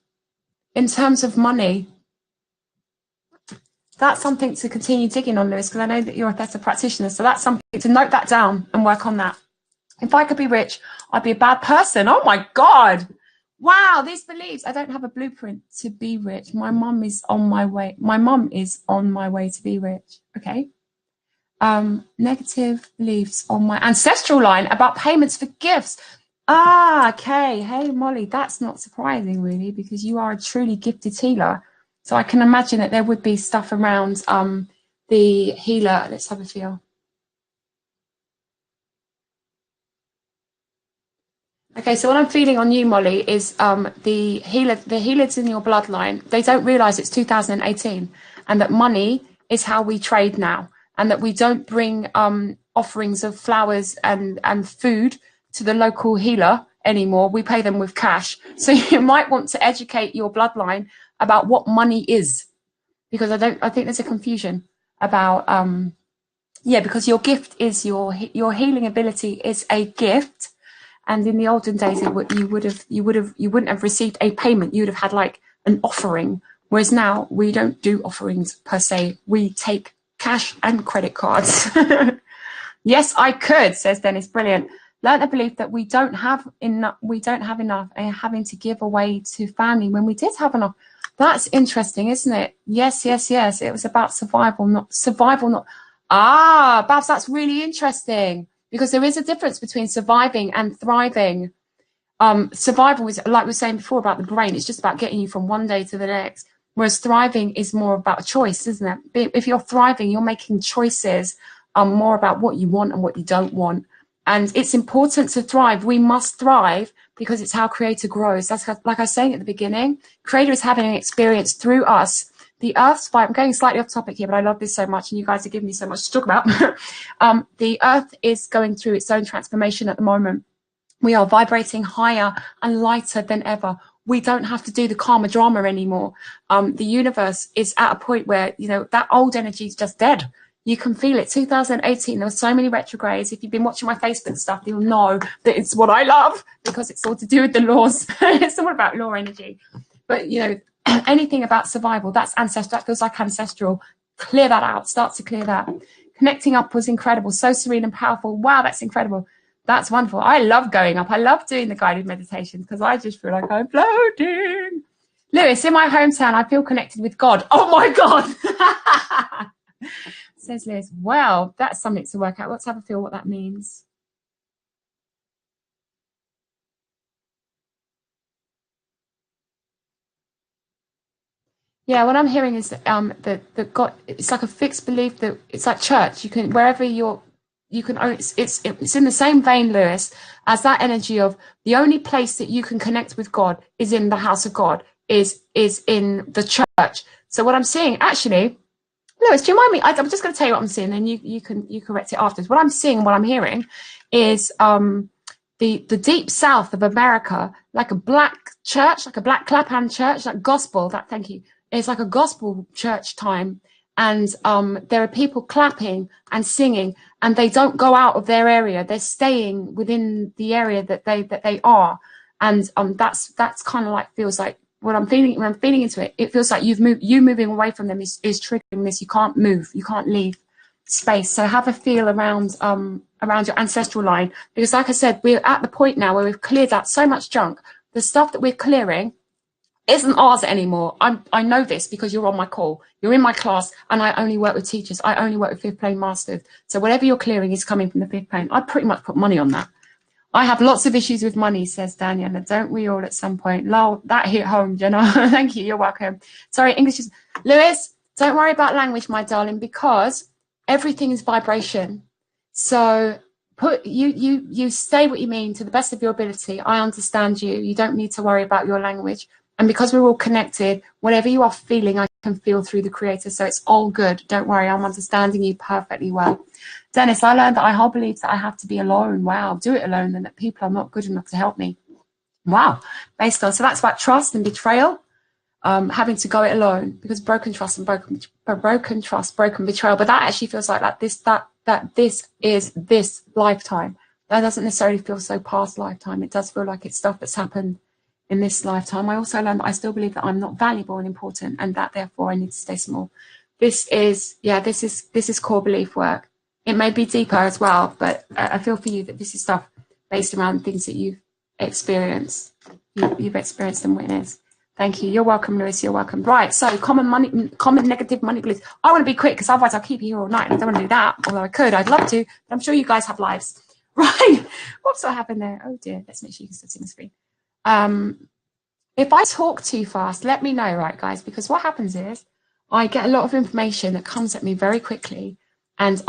in terms of money. That's something to continue digging on, Lewis, because I know that you're a Theta practitioner. So that's something to note that down and work on that. If I could be rich, I'd be a bad person. Oh, my God. Wow, these beliefs. I don't have a blueprint to be rich. My mum is on my way. My mum is on my way to be rich. Okay. Negative beliefs on my ancestral line about payments for gifts. Ah, okay. Hey, Molly, that's not surprising, really, because you are a truly gifted healer. So I can imagine that there would be stuff around the healer. Let's have a feel. Okay, so what I'm feeling on you, Molly, is the healers in your bloodline, they don't realize it's 2018 and that money is how we trade now, and that we don't bring offerings of flowers and food to the local healer anymore. We pay them with cash. So you might want to educate your bloodline about what money is, because I think there's a confusion about because your gift is your healing ability is a gift. And in the olden days, you wouldn't have received a payment. You'd have had like an offering. Whereas now we don't do offerings per se. We take cash and credit cards. Yes, I could, says Dennis. Brilliant. Learn the belief that we don't have enough. And having to give away to family when we did have enough. That's interesting, isn't it? Yes. It was about survival, not. Ah, Babs, that's really interesting. Because there is a difference between surviving and thriving. Survival is, like we were saying before about the brain, it's just about getting you from one day to the next. Whereas thriving is more about a choice, isn't it? If you're thriving, you're making choices more about what you want and what you don't want. And it's important to thrive. We must thrive because it's how Creator grows. That's like I was saying at the beginning, Creator is having an experience through us. The Earth's I'm going slightly off topic here, but I love this so much, and you guys are giving me so much to talk about. The Earth is going through its own transformation at the moment. We are vibrating higher and lighter than ever. We don't have to do the karma drama anymore. The universe is at a point where, that old energy is just dead. You can feel it. 2018, there were so many retrogrades. If you've been watching my Facebook stuff, you'll know that it's what I love, because it's all to do with the laws. It's all about law energy. But, anything about survival, that's ancestral. That feels like ancestral. Clear that out. Start to clear that. Connecting up was incredible. So serene and powerful. Wow, that's incredible. That's wonderful. I love going up. I love doing the guided meditations because I just feel like I'm floating. Lewis, in my hometown, I feel connected with God. Oh, my God. Says Lewis. Well, that's something to work out. Let's have a feel what that means. Yeah, what I'm hearing is that God, it's like a fixed belief that it's like church. You can, wherever you can own, it's in the same vein, Lewis, as that energy of the only place that you can connect with God is in the house of God, is in the church. So what I'm seeing, actually, Lewis, do you mind me? I'm just going to tell you what I'm seeing, and you correct it afterwards. What I'm seeing and what I'm hearing is the deep south of America, like a black church, like a black clapham church, like gospel. Thank you. It's like a gospel church time, and there are people clapping and singing, and they don't go out of their area. They're staying within the area that they are, and that's kind of like, feels like what I'm feeling when I'm feeling into it. It feels like you moving away from them is triggering this. You can't move. You can't leave space. So have a feel around your ancestral line, because like I said, we're at the point now where we've cleared out so much junk. The stuff that we're clearing isn't ours anymore. I know this because you're on my call. You're in my class, and I only work with teachers. I only work with fifth plane masters. So whatever you're clearing is coming from the fifth plane. I pretty much put money on that. I have lots of issues with money, says Daniel. Don't we all at some point? Lol, that hit home, Jenna. Thank you. You're welcome. Sorry, English is... Lewis, don't worry about language, my darling, because everything is vibration. So you say what you mean to the best of your ability. I understand you. You don't need to worry about your language. And because we're all connected, whatever you are feeling, I can feel through the Creator. So it's all good. Don't worry. I'm understanding you perfectly well. Dennis, I learned that I whole believe that I have to be alone. Wow. Do it alone, and that people are not good enough to help me. Wow. So that's about trust and betrayal. Having to go it alone, because broken trust and broken betrayal. But that actually feels like this is this lifetime. that doesn't necessarily feel so past lifetime. It does feel like it's stuff that's happened in this lifetime. I also learned that I still believe that I'm not valuable and important, and that therefore I need to stay small. This is core belief work. It may be deeper as well, but I feel for you that this is stuff based around things that you've experienced. You've experienced and witnessed. Thank you. You're welcome, Lewis. You're welcome. Right. So common negative money beliefs. I want to be quick because otherwise I'll keep you here all night. And I don't want to do that. Although I could. I'd love to. But I'm sure you guys have lives. Right. Whoops, what happened there? Oh dear. Let's make sure you can still see the screen. If I talk too fast, let me know, right, guys? Because what happens is I get a lot of information that comes at me very quickly. And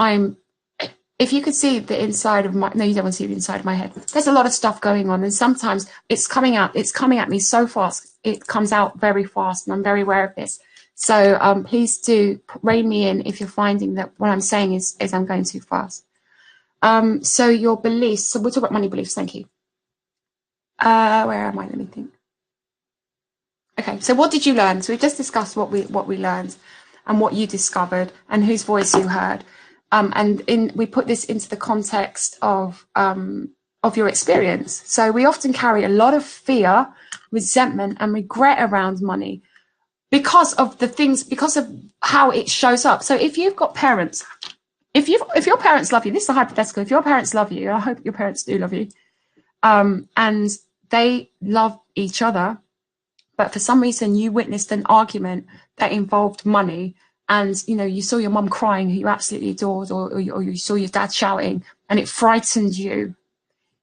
if you could see the inside of no, you don't want to see the inside of my head. There's a lot of stuff going on, and sometimes it's coming at me so fast. It comes out very fast, and I'm very aware of this. So please do rein me in if you're finding that what I'm saying is I'm going too fast. So your beliefs. So we'll talk about money beliefs. Thank you. Where am I? Let me think. Okay. So what did you learn? So we've just discussed what we learned, and what you discovered, and whose voice you heard. We put this into the context of your experience. So we often carry a lot of fear, resentment, and regret around money because of how it shows up. So if you've got parents, if your parents love you, this is a hypothetical. If your parents love you, I hope your parents do love you, and they love each other, but for some reason you witnessed an argument that involved money. And, you saw your mum crying, who you absolutely adored, or you saw your dad shouting, and it frightened you.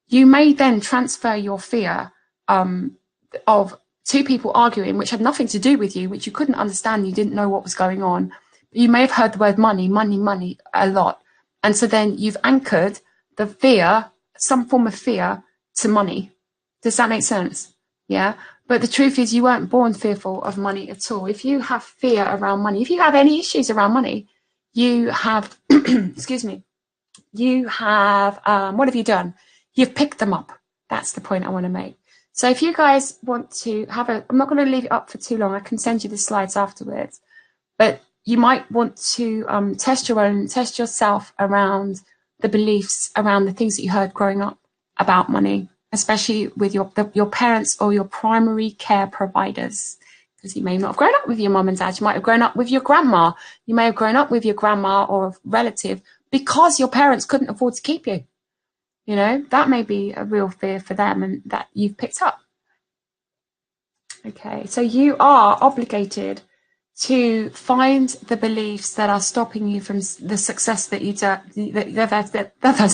You may then transfer your fear of two people arguing, which had nothing to do with you, which you couldn't understand. You didn't know what was going on. You may have heard the word money a lot. And so then you've anchored the fear, some form of fear, to money. Does that make sense? Yeah. But the truth is you weren't born fearful of money at all. If you have fear around money, if you have any issues around money, you have, excuse me, you have, what have you done? You've picked them up. That's the point I want to make. So if you guys want to I'm not going to leave it up for too long. I can send you the slides afterwards. But you might want to test yourself around the beliefs, around the things that you heard growing up about money, especially with your parents or your primary care providers, because you may not have grown up with your mum and dad. You might have grown up with your grandma. You may have grown up with your grandma or a relative because your parents couldn't afford to keep you. That may be a real fear for them, and that you've picked up. Okay, so you are obligated to find the beliefs that are stopping you from the success that you do. That's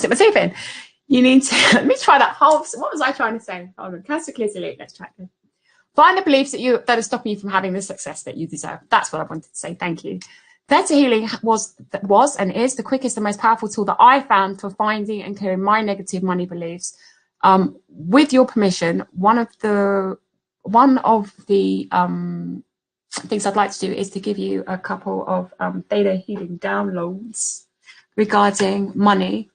it, receiving. You need to, let me try that. What was I trying to say? Hold on, cancer clears elite. Let's try it. Find the beliefs that are stopping you from having the success that you deserve. That's what I wanted to say. Thank you. Theta healing was and is the quickest and most powerful tool that I found for finding and clearing my negative money beliefs. With your permission, one of the things I'd like to do is to give you a couple of Theta healing downloads regarding money.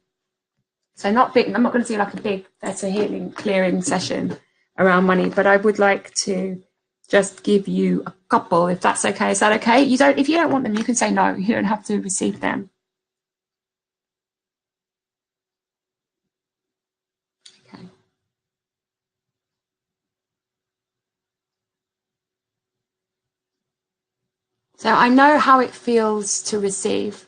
So not big. I'm not going to do like a big Theta healing clearing session around money, but I would like to just give you a couple, if that's okay. Is that okay? If you don't want them, you can say no. You don't have to receive them. Okay. So I know how it feels to receive.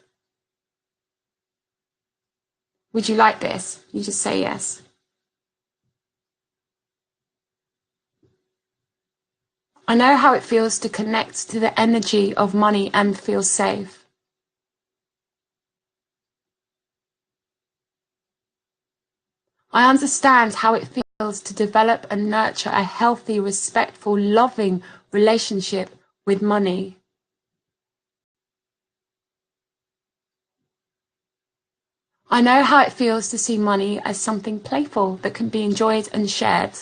Would you like this? You just say yes. I know how it feels to connect to the energy of money and feel safe. I understand how it feels to develop and nurture a healthy, respectful, loving relationship with money. I know how it feels to see money as something playful that can be enjoyed and shared.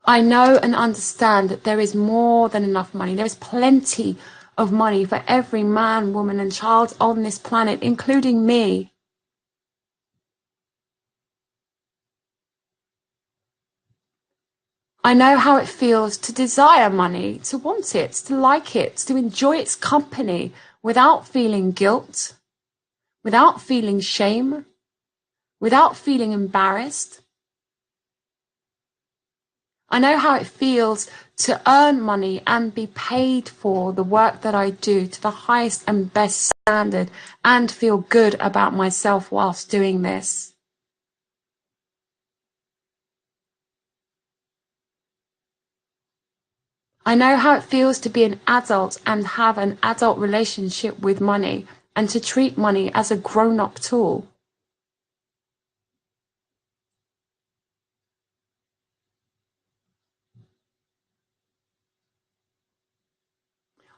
I know and understand that there is more than enough money. There is plenty of money for every man, woman, and child on this planet, including me. I know how it feels to desire money, to want it, to like it, to enjoy its company without feeling guilt, without feeling shame, without feeling embarrassed. I know how it feels to earn money and be paid for the work that I do to the highest and best standard and feel good about myself whilst doing this. I know how it feels to be an adult and have an adult relationship with money and to treat money as a grown-up tool.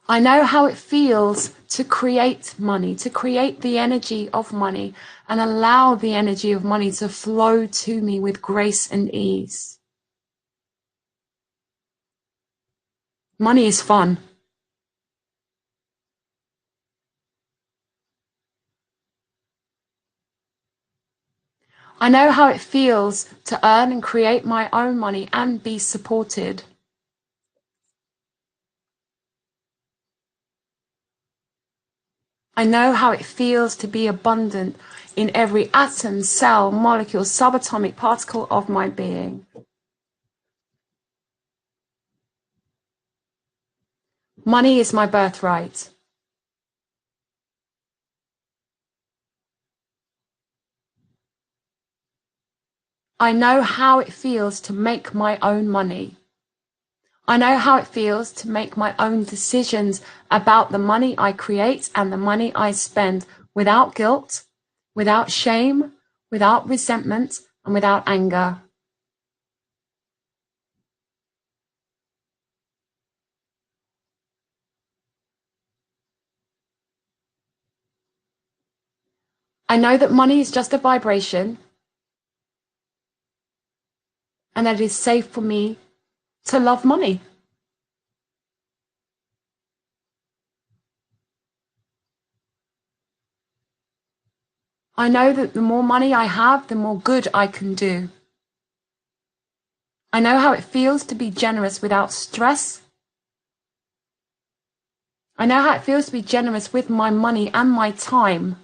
I know how it feels to create money, to create the energy of money and allow the energy of money to flow to me with grace and ease. Money is fun. I know how it feels to earn and create my own money and be supported. I know how it feels to be abundant in every atom, cell, molecule, subatomic particle of my being. Money is my birthright. I know how it feels to make my own money. I know how it feels to make my own decisions about the money I create and the money I spend without guilt, without shame, without resentment, and without anger. I know that money is just a vibration and that it is safe for me to love money. I know that the more money I have, the more good I can do. I know how it feels to be generous without stress. I know how it feels to be generous with my money and my time.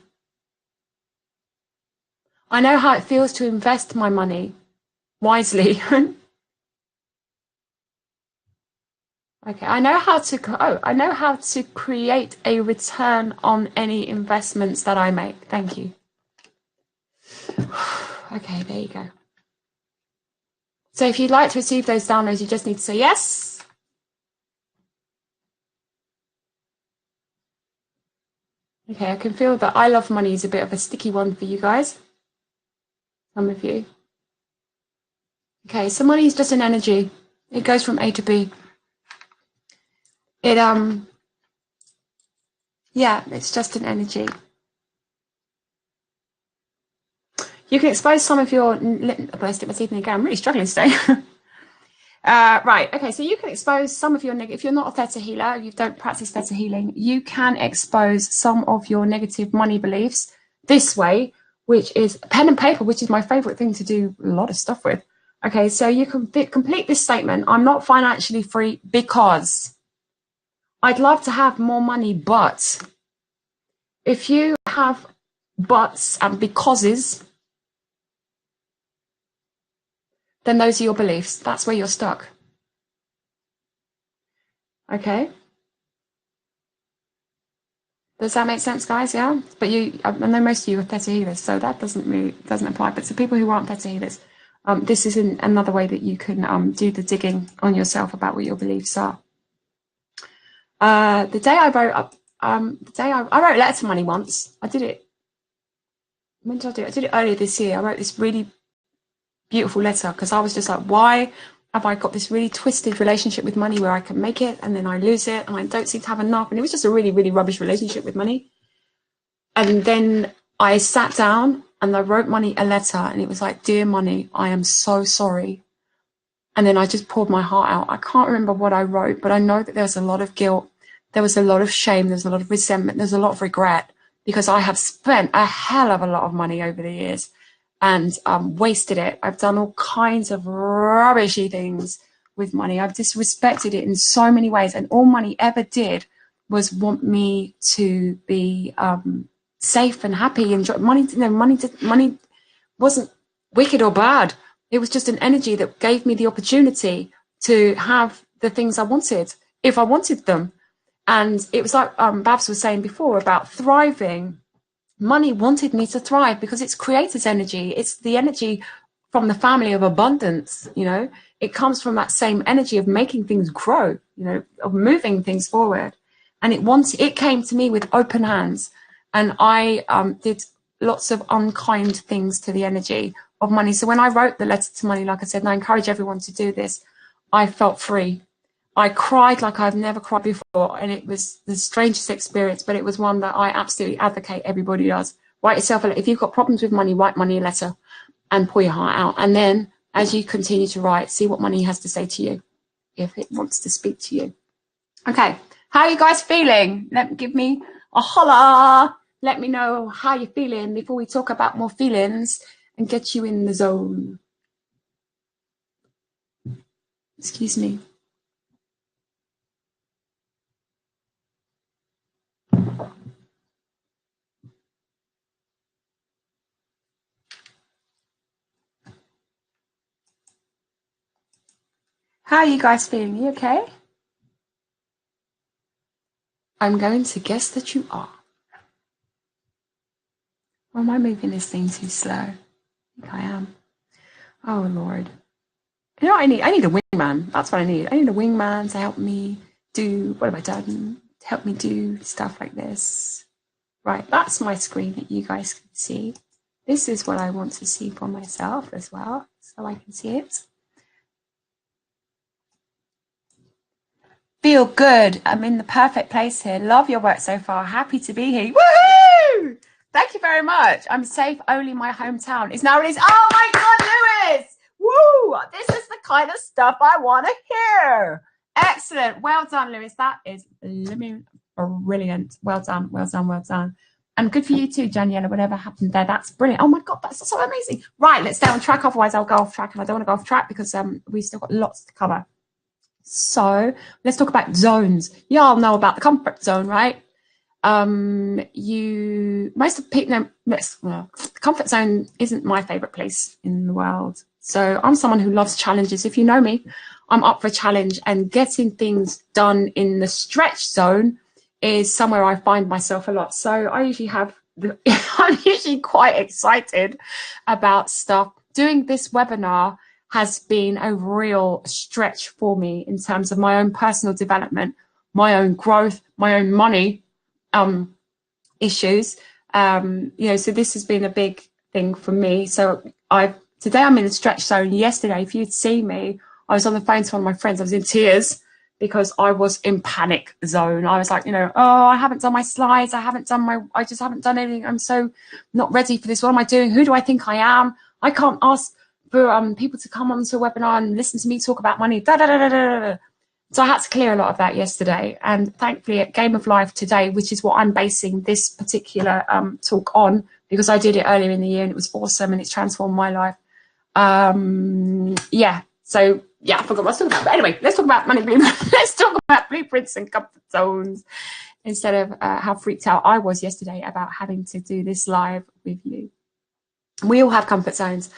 I know how it feels to invest my money wisely. Okay, I know how to create a return on any investments that I make. Thank you. Okay, there you go. So if you'd like to receive those downloads, you just need to say yes. Okay, I can feel that I love money is a bit of a sticky one for you guys. Some of you. Okay, so money is just an energy. It goes from A to B. Yeah, it's just an energy. You can expose some of your, I stick my teeth in again, I'm really struggling today. Right, okay, so you can expose some of your if you're not a Theta healer, you don't practice Theta healing, you can expose some of your negative money beliefs this way, which is pen and paper, which is my favorite thing to do a lot of stuff with. Okay, so you can complete this statement. I'm not financially free because I'd love to have more money, but if you have buts and becauses, then those are your beliefs. That's where you're stuck. Okay. Does that make sense, guys? Yeah. But I know most of you are Theta healers, so that doesn't apply. But to people who aren't Theta healers, this is another way that you can do the digging on yourself about what your beliefs are. The day I wrote I wrote a letter to money once. I did it. When did I do it? I did it earlier this year. I wrote this really beautiful letter because I was just like, why have I got this really twisted relationship with money where I can make it and then I lose it and I don't seem to have enough? And it was just a really, really rubbish relationship with money. And then I sat down and I wrote money a letter and it was like, dear money, I am so sorry. And then I just poured my heart out. I can't remember what I wrote, but I know that there was a lot of guilt. There was a lot of shame. There's a lot of resentment. There's a lot of regret because I have spent a hell of a lot of money over the years and wasted it. I've done all kinds of rubbishy things with money. I've disrespected it in so many ways. And all money ever did was want me to be safe and happy. Enjoy money. Money wasn't wicked or bad. It was just an energy that gave me the opportunity to have the things I wanted if I wanted them. And it was like Babs was saying before about thriving. Money wanted me to thrive because it's creator's energy. It's the energy from the family of abundance. You know, it comes from that same energy of making things grow, you know, of moving things forward. And it came to me with open hands. And I did lots of unkind things to the energy of money. So when I wrote the letter to money, like I said, and I encourage everyone to do this, I felt free. I cried like I've never cried before, and it was the strangest experience, but it was one that I absolutely advocate everybody does. Write yourself a letter. If you've got problems with money, write money a letter and pour your heart out. And then as you continue to write, see what money has to say to you, if it wants to speak to you. Okay, how are you guys feeling? Give me a holler. Let me know how you're feeling before we talk about more feelings and get you in the zone. Excuse me. How are you guys feeling? You okay? I'm going to guess that you are. Or am I moving this thing too slow? I think I am. Oh, Lord. You know what I need? I need a wingman. That's what I need. I need a wingman to help me do, what have I done? To help me do stuff like this. Right, that's my screen that you guys can see. This is what I want to see for myself as well, so I can see it. Feel good. I'm in the perfect place here. Love your work so far. Happy to be here. Woohoo! Thank you very much. I'm safe. Only my hometown is now released. Oh my God, Lewis! Woo! This is the kind of stuff I want to hear. Excellent. Well done, Lewis. That is brilliant. Well done. Well done. Well done. And good for you too, Daniela. Whatever happened there, that's brilliant. Oh my God, that's so amazing. Right, let's stay on track. Otherwise, I'll go off track, and I don't want to go off track because we've still got lots to cover. So let's talk about zones. You all know about the comfort zone, right? The comfort zone isn't my favorite place in the world. So I'm someone who loves challenges. If you know me, I'm up for a challenge, and getting things done in the stretch zone is somewhere I find myself a lot. So I usually I'm usually quite excited about stuff. Doing this webinar has been a real stretch for me in terms of my own personal development, my own growth, my own money issues. So this has been a big thing for me. So today I'm in the stretch zone. Yesterday, if you'd seen me, I was on the phone to one of my friends. I was in tears because I was in panic zone. I was like, I haven't done my slides. I just haven't done anything. I'm so not ready for this. What am I doing? Who do I think I am? I can't ask for people to come onto a webinar and listen to me talk about money. So I had to clear a lot of that yesterday. And thankfully at Game of Life today, which is what I'm basing this particular talk on, because I did it earlier in the year and it was awesome and it's transformed my life. I forgot what I was talking about. But anyway, let's talk about money blueprints. Let's talk about blueprints and comfort zones instead of how freaked out I was yesterday about having to do this live with you. We all have comfort zones.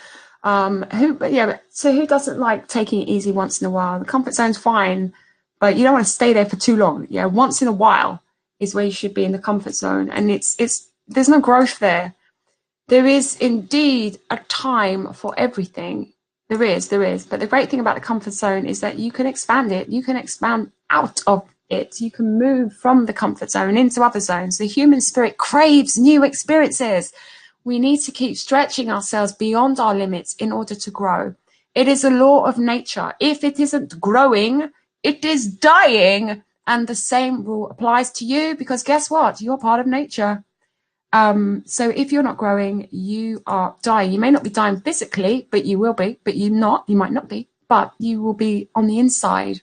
So who doesn't like taking it easy once in a while? The comfort zone's fine, but you don't want to stay there for too long. Yeah, once in a while is where you should be, in the comfort zone, and there's no growth there. There is indeed a time for everything. There is. But the great thing about the comfort zone is that you can expand it. You can expand out of it. You can move from the comfort zone into other zones. The human spirit craves new experiences. We need to keep stretching ourselves beyond our limits in order to grow. It is a law of nature. If it isn't growing, it is dying. And the same rule applies to you, because guess what? You're part of nature. So if you're not growing, you are dying. You may not be dying physically, but you will be. But you might not be, but you will be on the inside.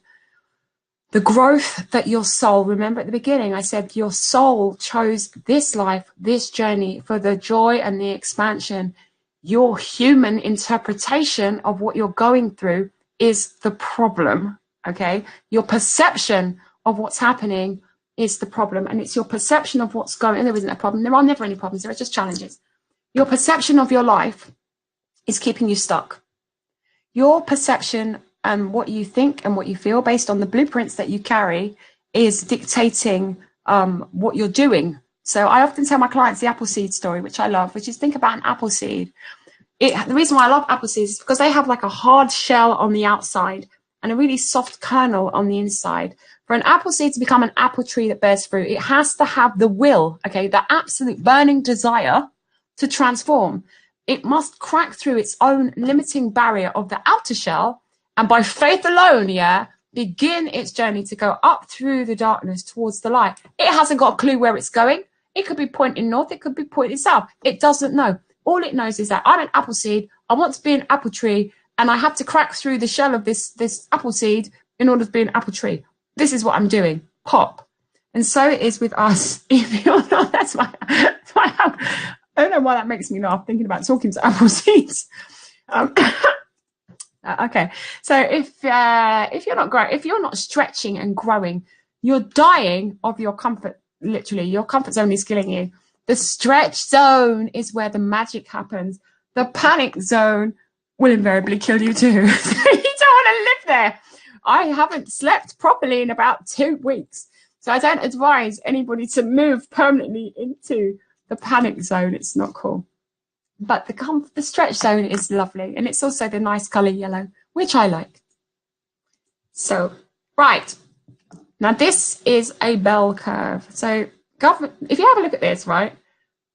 The growth that your soul, remember at the beginning, I said your soul chose this life, this journey for the joy and the expansion. Your human interpretation of what you're going through is the problem, okay? Your perception of what's happening is the problem, and it's your perception of what's going on. There isn't a problem. There are never any problems. There are just challenges. Your perception of your life is keeping you stuck. Your perception and what you think and what you feel based on the blueprints that you carry is dictating what you're doing. So I often tell my clients the apple seed story, which I love, which is think about an apple seed. The reason why I love apple seeds is because they have like a hard shell on the outside and a really soft kernel on the inside. For an apple seed to become an apple tree that bears fruit, it has to have the will, okay, the absolute burning desire to transform. It must crack through its own limiting barrier of the outer shell, and by faith alone, begin its journey to go up through the darkness towards the light. It hasn't got a clue where it's going. It could be pointing north, it could be pointing south. It doesn't know. All it knows is that I'm an apple seed, I want to be an apple tree, and I have to crack through the shell of this apple seed in order to be an apple tree. This is what I'm doing. Pop. And so it is with us. If you're not, that's why I don't know why that makes me laugh, thinking about talking to apple seeds. Okay, so if you're not stretching and growing, you're dying of your comfort. Literally, your comfort zone is killing you. The stretch zone is where the magic happens. The panic zone will invariably kill you too. You don't want to live there. I haven't slept properly in about 2 weeks, so I don't advise anybody to move permanently into the panic zone. It's not cool. But the stretch zone is lovely, and it's also the nice color yellow, which I like. So, right. Now this is a bell curve. So if you have a look at this, right,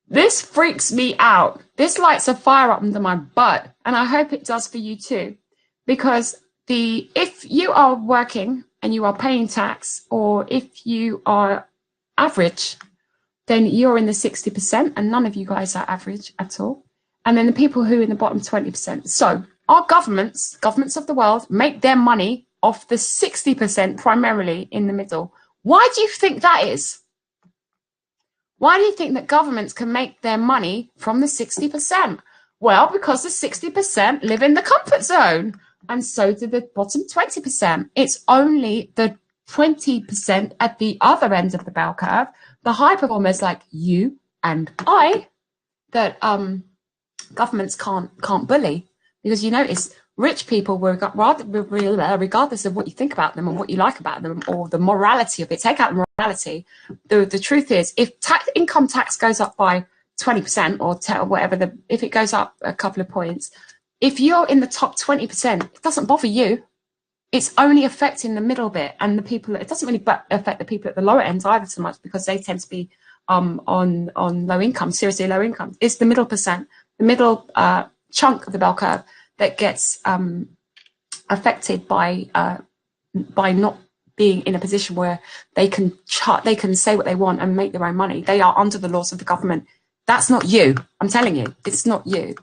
this freaks me out. This lights a fire up under my butt, and I hope it does for you too, because if you are working and you are paying tax, or if you are average, then you're in the 60%, and none of you guys are average at all. And then the people who are in the bottom 20%. So our governments of the world, make their money off the 60% primarily in the middle. Why do you think that is? Why do you think that governments can make their money from the 60%? Well, because the 60% live in the comfort zone, and so do the bottom 20%. It's only the 20% at the other end of the bell curve, the high performers like you and I, that governments can't bully. Because you notice rich people, regardless of what you think about them and what you like about them, or the morality of it, take out the morality. The truth is, if income tax goes up by 20% or whatever, if it goes up a couple of points, if you're in the top 20%, it doesn't bother you. It's only affecting the middle bit and the people. It doesn't really affect the people at the lower ends either so much, because they tend to be on low income, seriously low income. It's the middle percent, the middle chunk of the bell curve that gets affected by not being in a position where they can say what they want and make their own money. They are under the laws of the government. That's not you. I'm telling you, it's not you.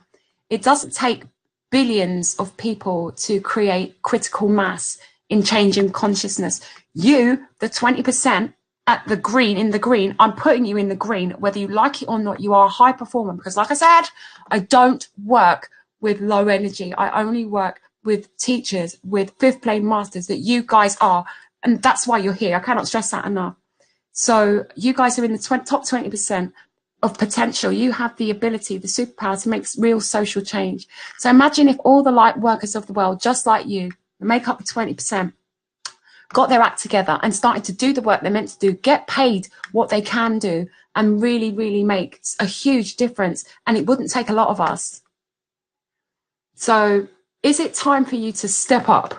It doesn't take billions of people to create critical mass in changing consciousness. You, the 20% at the green, in the green, I'm putting you in the green, whether you like it or not. You are a high performer, because like I said, I don't work with low energy. I only work with teachers, with fifth plane masters that you guys are. And that's why you're here. I cannot stress that enough. So you guys are in the top 20% of potential. You have the ability, the superpower to make real social change. So imagine if all the light workers of the world, just like you, make up the 20%, got their act together and started to do the work they're meant to do, get paid what they can do, and really, really make a huge difference. And it wouldn't take a lot of us. So is it time for you to step up?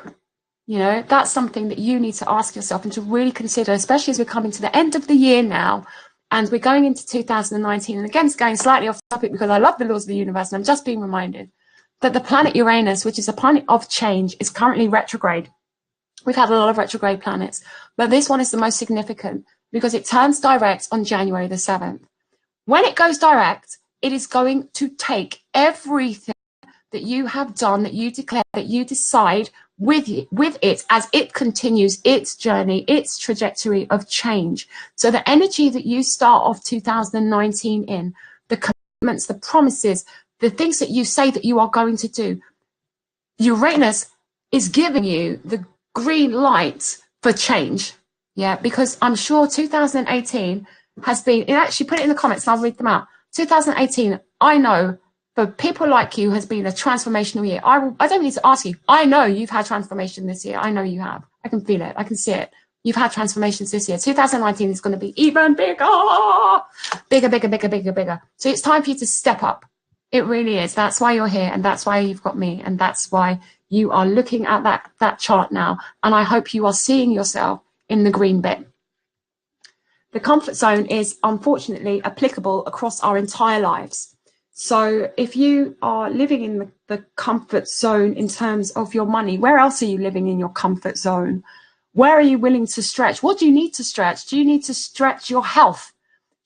You know, that's something that you need to ask yourself and to really consider, especially as we're coming to the end of the year now. And we're going into 2019. And again, it's going slightly off topic because I love the laws of the universe. And I'm just being reminded that the planet Uranus, which is a planet of change, is currently retrograde. We've had a lot of retrograde planets, but this one is the most significant because it turns direct on January the 7th. When it goes direct, it is going to take everything that you have done, that you declare, that you decide with it as it continues its journey, its trajectory of change. So the energy that you start off 2019 in, the commitments, the promises, the things that you say that you are going to do, Uranus is giving you the green light for change. Yeah, because I'm sure 2018 has been, actually put it in the comments and I'll read them out. 2018, I know, for people like you, has been a transformational year. I don't need to ask you. I know you've had transformation this year. I know you have. I can feel it. I can see it. You've had transformations this year. 2019 is going to be even bigger. Bigger, bigger, bigger, bigger, bigger. So it's time for you to step up. It really is. That's why you're here, and that's why you've got me, and that's why you are looking at that chart now. And I hope you are seeing yourself in the green bit. The comfort zone is unfortunately applicable across our entire lives. So if you are living in the comfort zone in terms of your money, where else are you living in your comfort zone? Where are you willing to stretch? What do you need to stretch? Do you need to stretch your health?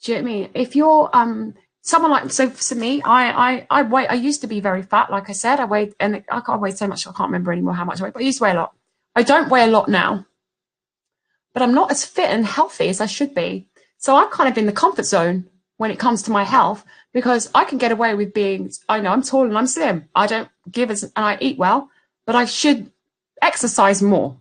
Do you know what I mean? If you're someone like, so for me, I used to be very fat, like I said. I weighed, and I can't weigh so much, I can't remember anymore how much I weighed, but I used to weigh a lot. I don't weigh a lot now, but I'm not as fit and healthy as I should be. So I'm kind of in the comfort zone when it comes to my health, because I can get away with being, I know I'm tall and I'm slim. I don't give as, and I eat well, but I should exercise more.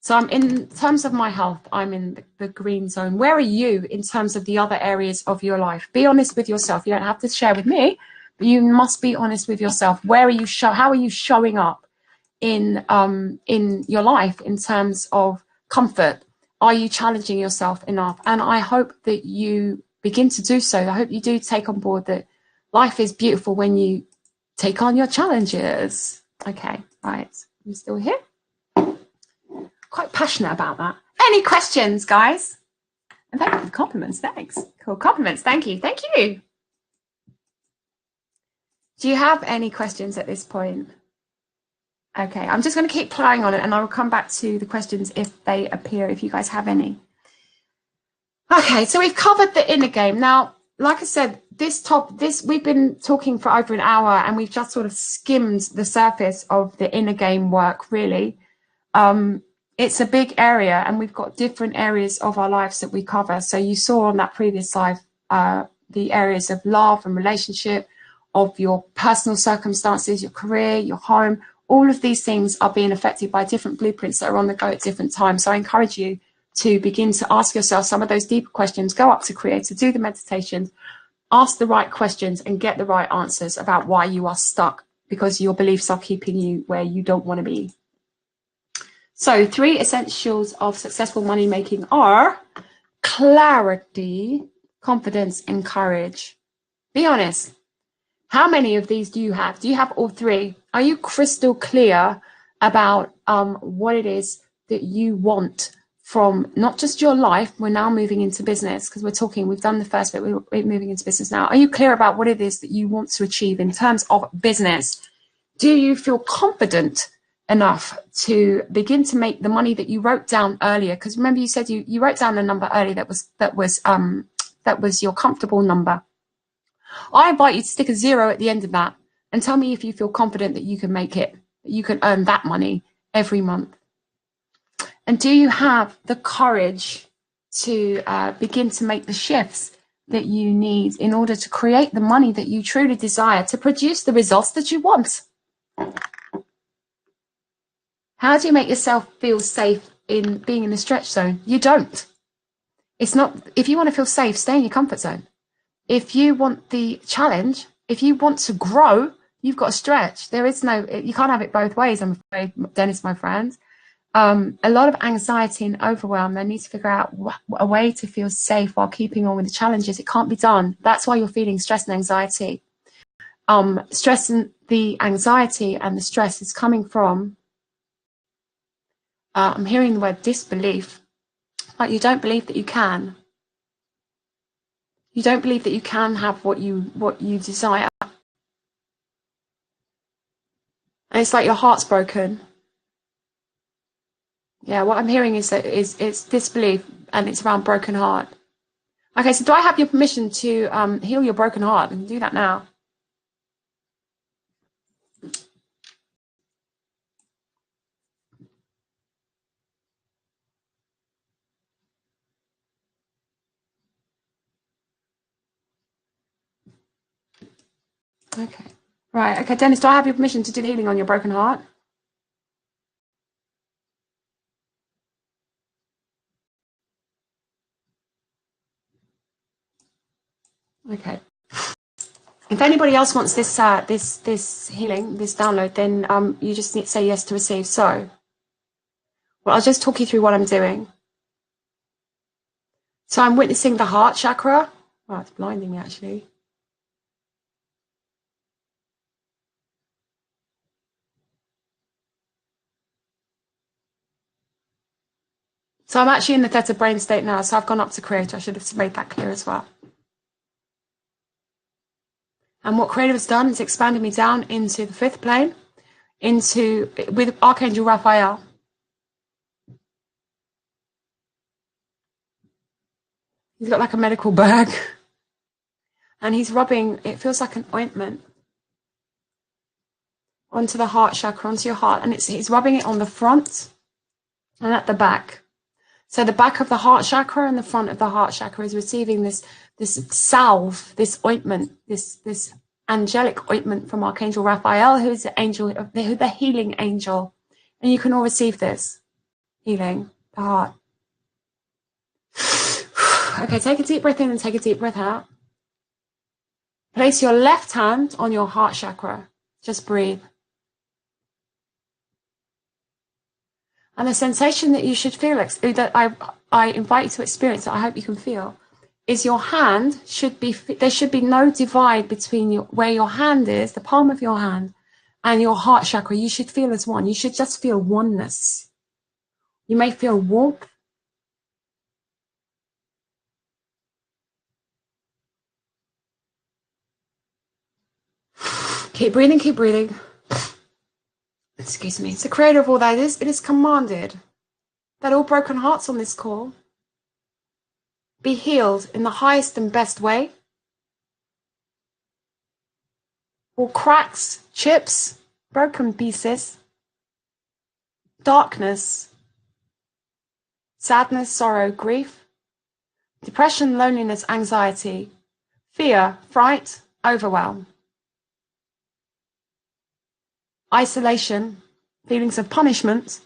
So I'm in terms of my health, I'm in the green zone. Where are you in terms of the other areas of your life? Be honest with yourself. You don't have to share with me, but you must be honest with yourself. Where are you how are you showing up in your life in terms of comfort? Are you challenging yourself enough? And I hope that you begin to do so. I hope you do take on board that life is beautiful when you take on your challenges. Okay, right. I'm still here. Quite passionate about that. Any questions, guys? And thank you for the compliments. Thanks. Cool. Compliments. Thank you. Thank you. Do you have any questions at this point? Okay, I'm just going to keep playing on it, and I will come back to the questions if they appear, if you guys have any. Okay, so we've covered the inner game. Now, like I said, we've been talking for over an hour, and we've just sort of skimmed the surface of the inner game work, really. It's a big area, and we've got different areas of our lives that we cover. So you saw on that previous slide the areas of love and relationship, of your personal circumstances, your career, your home. All of these things are being affected by different blueprints that are on the go at different times. So I encourage you to begin to ask yourself some of those deeper questions. Go up to Creator, do the meditations, ask the right questions, and get the right answers about why you are stuck, because your beliefs are keeping you where you don't want to be. So 3 essentials of successful money making are clarity, confidence, and courage. Be honest. How many of these do you have? Do you have all 3? Are you crystal clear about what it is that you want from not just your life? We're now moving into business, because we've done the first bit, we're moving into business now. Are you clear about what it is that you want to achieve in terms of business? Do you feel confident enough to begin to make the money that you wrote down earlier? Because remember, you said you wrote down a number earlier that was your comfortable number. I invite you to stick a 0 at the end of that and tell me if you feel confident that you can make it, that you can earn that money every month. And do you have the courage to begin to make the shifts that you need in order to create the money that you truly desire, to produce the results that you want? How do you make yourself feel safe in being in the stretch zone? You don't. It's not, if you want to feel safe, stay in your comfort zone. If you want the challenge, if you want to grow, you've got to stretch. There is no, you can't have it both ways, I'm afraid, Dennis, my friend. A lot of anxiety and overwhelm. They need to figure out a way to feel safe while keeping on with the challenges. It can't be done. That's why you're feeling stress and anxiety. Stress and the anxiety and the stress is coming from, I'm hearing the word disbelief. Like you don't believe that you can. You don't believe that you can have what you desire. And it's like your heart's broken. Yeah, what I'm hearing is that it's disbelief, and it's around broken heart. Okay, so do I have your permission to heal your broken heart? I can do that now. Okay. Right. Okay, Dennis, do I have your permission to do the healing on your broken heart? Okay. If anybody else wants this this healing, this download, then you just need to say yes to receive. So, well, I'll just talk you through what I'm doing. So I'm witnessing the heart chakra. Well, it's blinding me actually. So I'm actually in the Theta brain state now. So I've gone up to Creator. I should have made that clear as well. And what Creator has done is expanded me down into the 5th plane, with Archangel Raphael. He's got like a medical bag. And he's rubbing, it feels like an ointment, onto the heart chakra, onto your heart. And he's rubbing it on the front and at the back. So the back of the heart chakra and the front of the heart chakra is receiving this salve, this ointment, this angelic ointment from Archangel Raphael, who is the angel, the healing angel. And you can all receive this healing, the heart. Okay, take a deep breath in and take a deep breath out. Place your left hand on your heart chakra. Just breathe. And the sensation that you should feel, that I invite you to experience, that I hope you can feel, is your hand there should be no divide between where your hand is, the palm of your hand, and your heart chakra. You should feel as one. You should just feel oneness. You may feel warmth. Keep breathing, keep breathing. Excuse me. It's the creator of all that is. It is commanded that all broken hearts on this call be healed in the highest and best way. All cracks, chips, broken pieces, darkness, sadness, sorrow, grief, depression, loneliness, anxiety, fear, fright, overwhelm, isolation, feelings of punishment,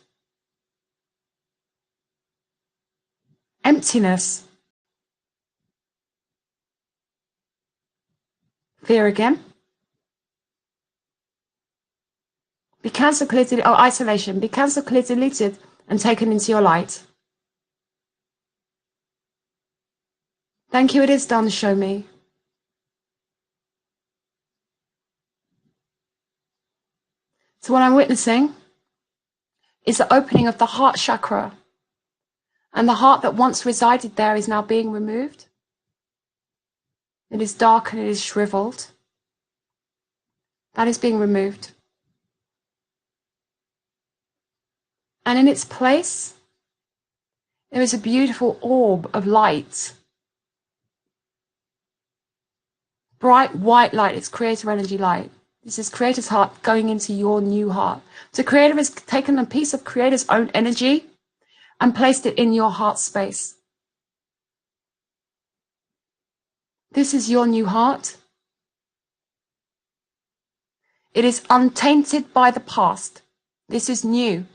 emptiness, fear again, be cancelled, cleared, isolation, be cancelled, cleared, deleted, and taken into your light. Thank you, it is done, show me. So what I'm witnessing is the opening of the heart chakra. And the heart that once resided there is now being removed. It is dark and it is shriveled. That is being removed. And in its place, there is a beautiful orb of light. Bright white light. It's creator energy light. This is creator's heart going into your new heart. So creator has taken a piece of creator's own energy and placed it in your heart space. This is your new heart. It is untainted by the past. This is new.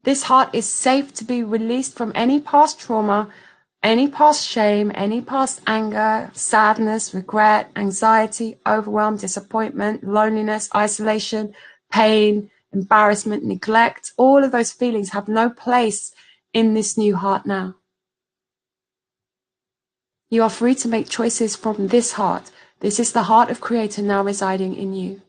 This heart is safe to be released from any past trauma, any past shame, any past anger, sadness, regret, anxiety, overwhelm, disappointment, loneliness, isolation, pain, embarrassment, neglect. All of those feelings have no place in this new heart now. You are free to make choices from this heart. This is the heart of Creator now residing in you.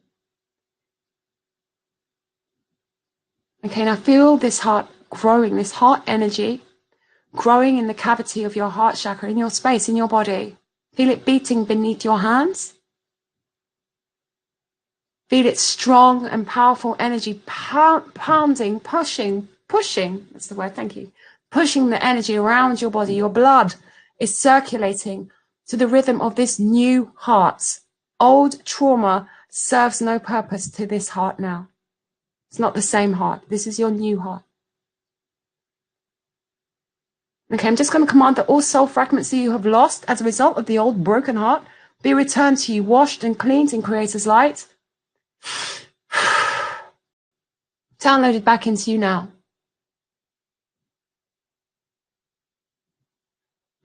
Okay, now feel this heart growing, this heart energy growing in the cavity of your heart chakra, in your space, in your body. Feel it beating beneath your hands. Feel its strong and powerful energy pounding, pushing, that's the word, thank you. Pushing the energy around your body. Your blood is circulating to the rhythm of this new heart. Old trauma serves no purpose to this heart now. It's not the same heart. This is your new heart. Okay, I'm just going to command that all soul fragments that you have lost as a result of the old broken heart be returned to you, washed and cleaned in Creator's light. Downloaded back into you now.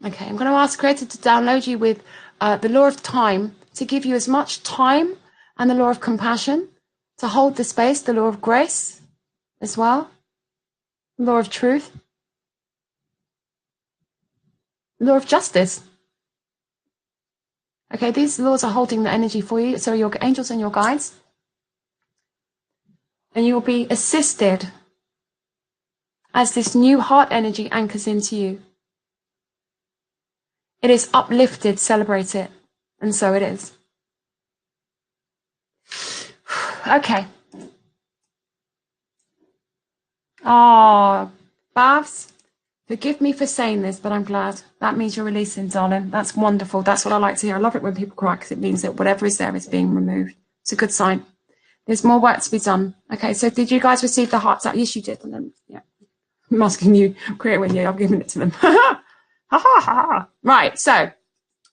Okay, I'm going to ask Accredited to download you with the law of time, to give you as much time, and the law of compassion, to hold the space, the law of grace as well, the law of truth, the law of justice. Okay, these laws are holding the energy for you. So your angels and your guides. And you will be assisted as this new heart energy anchors into you. It is uplifted, celebrate it. And so it is. Okay. Oh, Babs, forgive me for saying this, but I'm glad. That means you're releasing, darling. That's wonderful. That's what I like to hear. I love it when people cry because it means that whatever is there is being removed. It's a good sign. There's more work to be done. Okay, so did you guys receive the hearts out? Yes, you did. And then, yeah. I'm asking you, create when you, I'm giving it to them. Ha ha ha ha. Right, so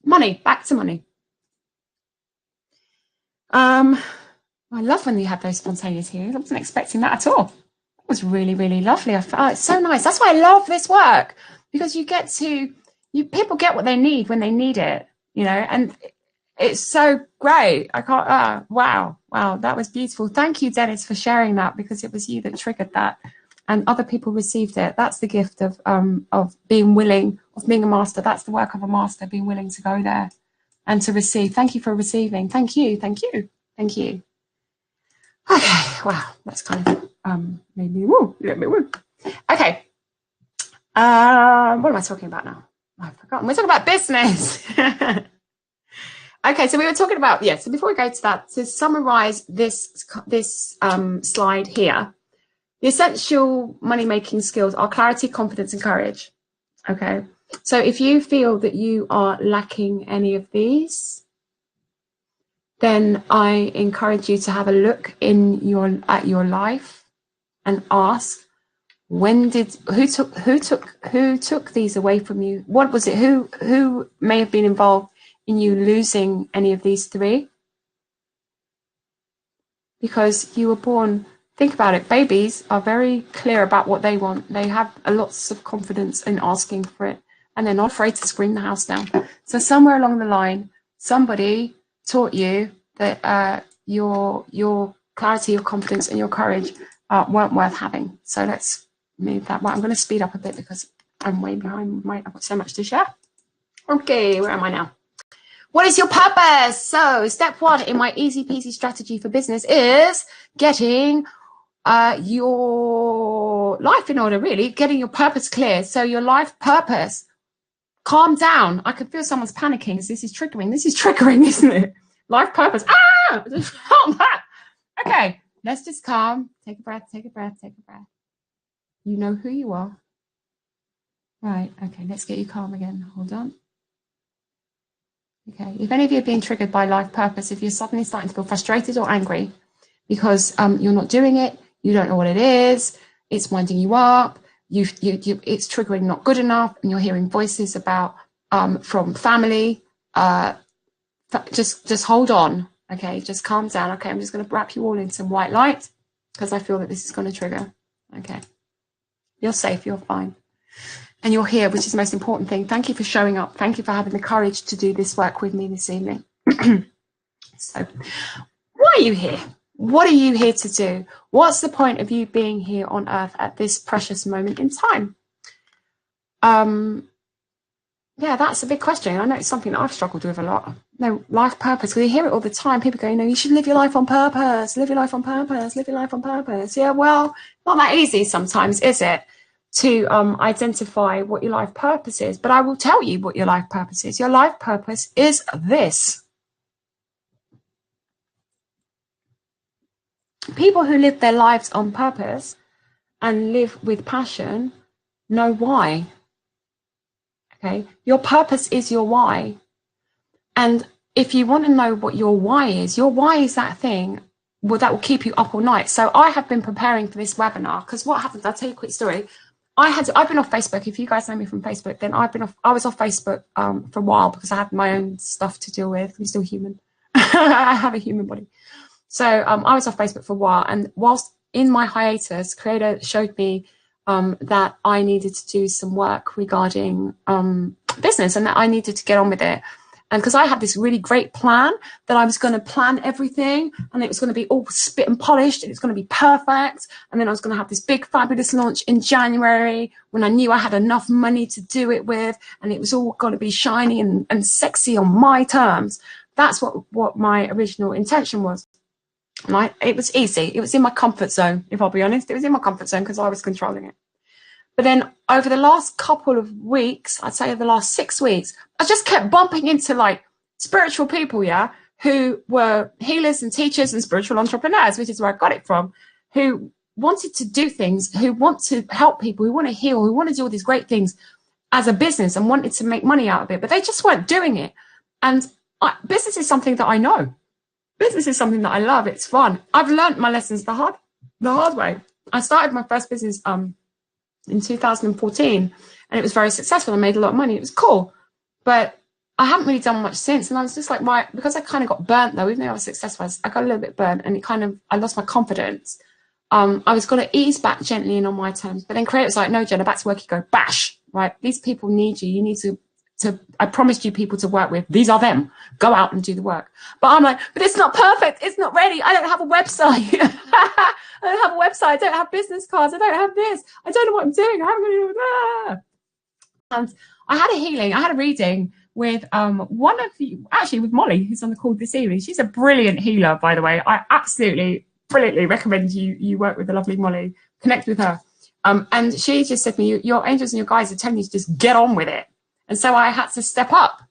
money, back to money. I love when you have those spontaneous healings. I wasn't expecting that at all. It was really, really lovely. I felt it's so nice. That's why I love this work, because you get to, people get what they need when they need it, you know, and it's so great. I can't, wow, that was beautiful. Thank you, Dennis, for sharing that, because it was you that triggered that. And other people received it. That's the gift of being willing, of being a master. That's the work of a master, being willing to go there and to receive. Thank you for receiving. Thank you, thank you, thank you. Okay, wow, that's kind of made me woo, let me woo. Okay, what am I talking about now? I've forgotten. We're talking about business. Okay, so we were talking about, yeah, so before we go to that, to summarize this slide here, the essential money-making skills are clarity, confidence, and courage. Okay, so if you feel that you are lacking any of these, then I encourage you to have a look at your life and ask, who took these away from you? What was it? Who may have been involved in you losing any of these three? Because you were born. Think about it. Babies are very clear about what they want. They have lots of confidence in asking for it, and they're not afraid to scream the house down. So somewhere along the line, somebody taught you that your clarity, your confidence, and your courage weren't worth having. So let's move that. Well, I'm going to speed up a bit because I'm way behind. I've got so much to share. Okay, where am I now? What is your purpose? So step 1 in my easy peasy strategy for business is getting your life in order, really, getting your purpose clear. So your life purpose, calm down. I can feel someone's panicking. This is triggering, isn't it? Life purpose. Okay, let's just calm. Take a breath, take a breath, take a breath. You know who you are. Right, okay, let's get you calm again. Hold on. Okay, if any of you are being triggered by life purpose, if you're suddenly starting to feel frustrated or angry because you're not doing it, you don't know what it is, it's winding you up, it's triggering not good enough, and you're hearing voices about from family, just hold on. Okay, just calm down. Okay, I'm just going to wrap you all in some white light because I feel that this is going to trigger. Okay, you're safe, you're fine. And you're here, which is the most important thing. Thank you for showing up. Thank you for having the courage to do this work with me this evening. So, why are you here? What are you here to do? What's the point of you being here on earth at this precious moment in time? Yeah, that's a big question. I know it's something that I've struggled with a lot. No, life purpose, because you hear it all the time. People go, you should live your life on purpose, live your life on purpose, live your life on purpose. Yeah, well, not that easy sometimes, is it? To identify what your life purpose is. But I will tell you what your life purpose is. Your life purpose is this. People who live their lives on purpose and live with passion know why. Okay, your purpose is your why. And if you want to know what your why is that thing that will keep you up all night. So I have been preparing for this webinar because what happens, I'll tell you a quick story. I've been off Facebook. If you guys know me from Facebook, then I was off Facebook for a while because I had my own stuff to deal with. I'm still human. I have a human body. So I was off Facebook for a while, and whilst in my hiatus, Creator showed me that I needed to do some work regarding business and that I needed to get on with it. And because I had this really great plan that I was going to plan everything and it was going to be all spit and polished and it's going to be perfect. And then I was going to have this big fabulous launch in January when I knew I had enough money to do it with, and it was all going to be shiny and sexy on my terms. That's what my original intention was. And it was easy. It was in my comfort zone, if I'll be honest. It was in my comfort zone because I was controlling it. But then over the last couple of weeks, I'd say over the last 6 weeks, I just kept bumping into like spiritual people, yeah, who were healers and teachers and spiritual entrepreneurs, which is where I got it from, who wanted to do things, who want to help people, who want to heal, who want to do all these great things as a business and wanted to make money out of it, but they just weren't doing it. And business is something that I know. Business is something that I love. It's fun. I've learned my lessons the hard way. I started my first business in 2014, and it was very successful. I made a lot of money. It was cool, but I haven't really done much since. And I was just like, right, because I kind of got burnt though, even though I was successful, I got a little bit burnt, and I lost my confidence. I was going to ease back gently and on my terms, but then Creator was like, no, Jenna, back to work. You go, bash, right? These people need you. You need to I promised you people to work with. These are them. Go out and do the work. But I'm like, but it's not perfect. It's not ready. I don't have a website. I don't have a website. I don't have business cards. I don't have this. I don't know what I'm doing. I haven't really done. And I had a healing. I had a reading with one of you, actually with Molly, who's on the call this evening. She's a brilliant healer, by the way. I absolutely, brilliantly recommend you work with the lovely Molly. Connect with her. And she just said to me, your angels and your guides are telling you to just get on with it. And so I had to step up.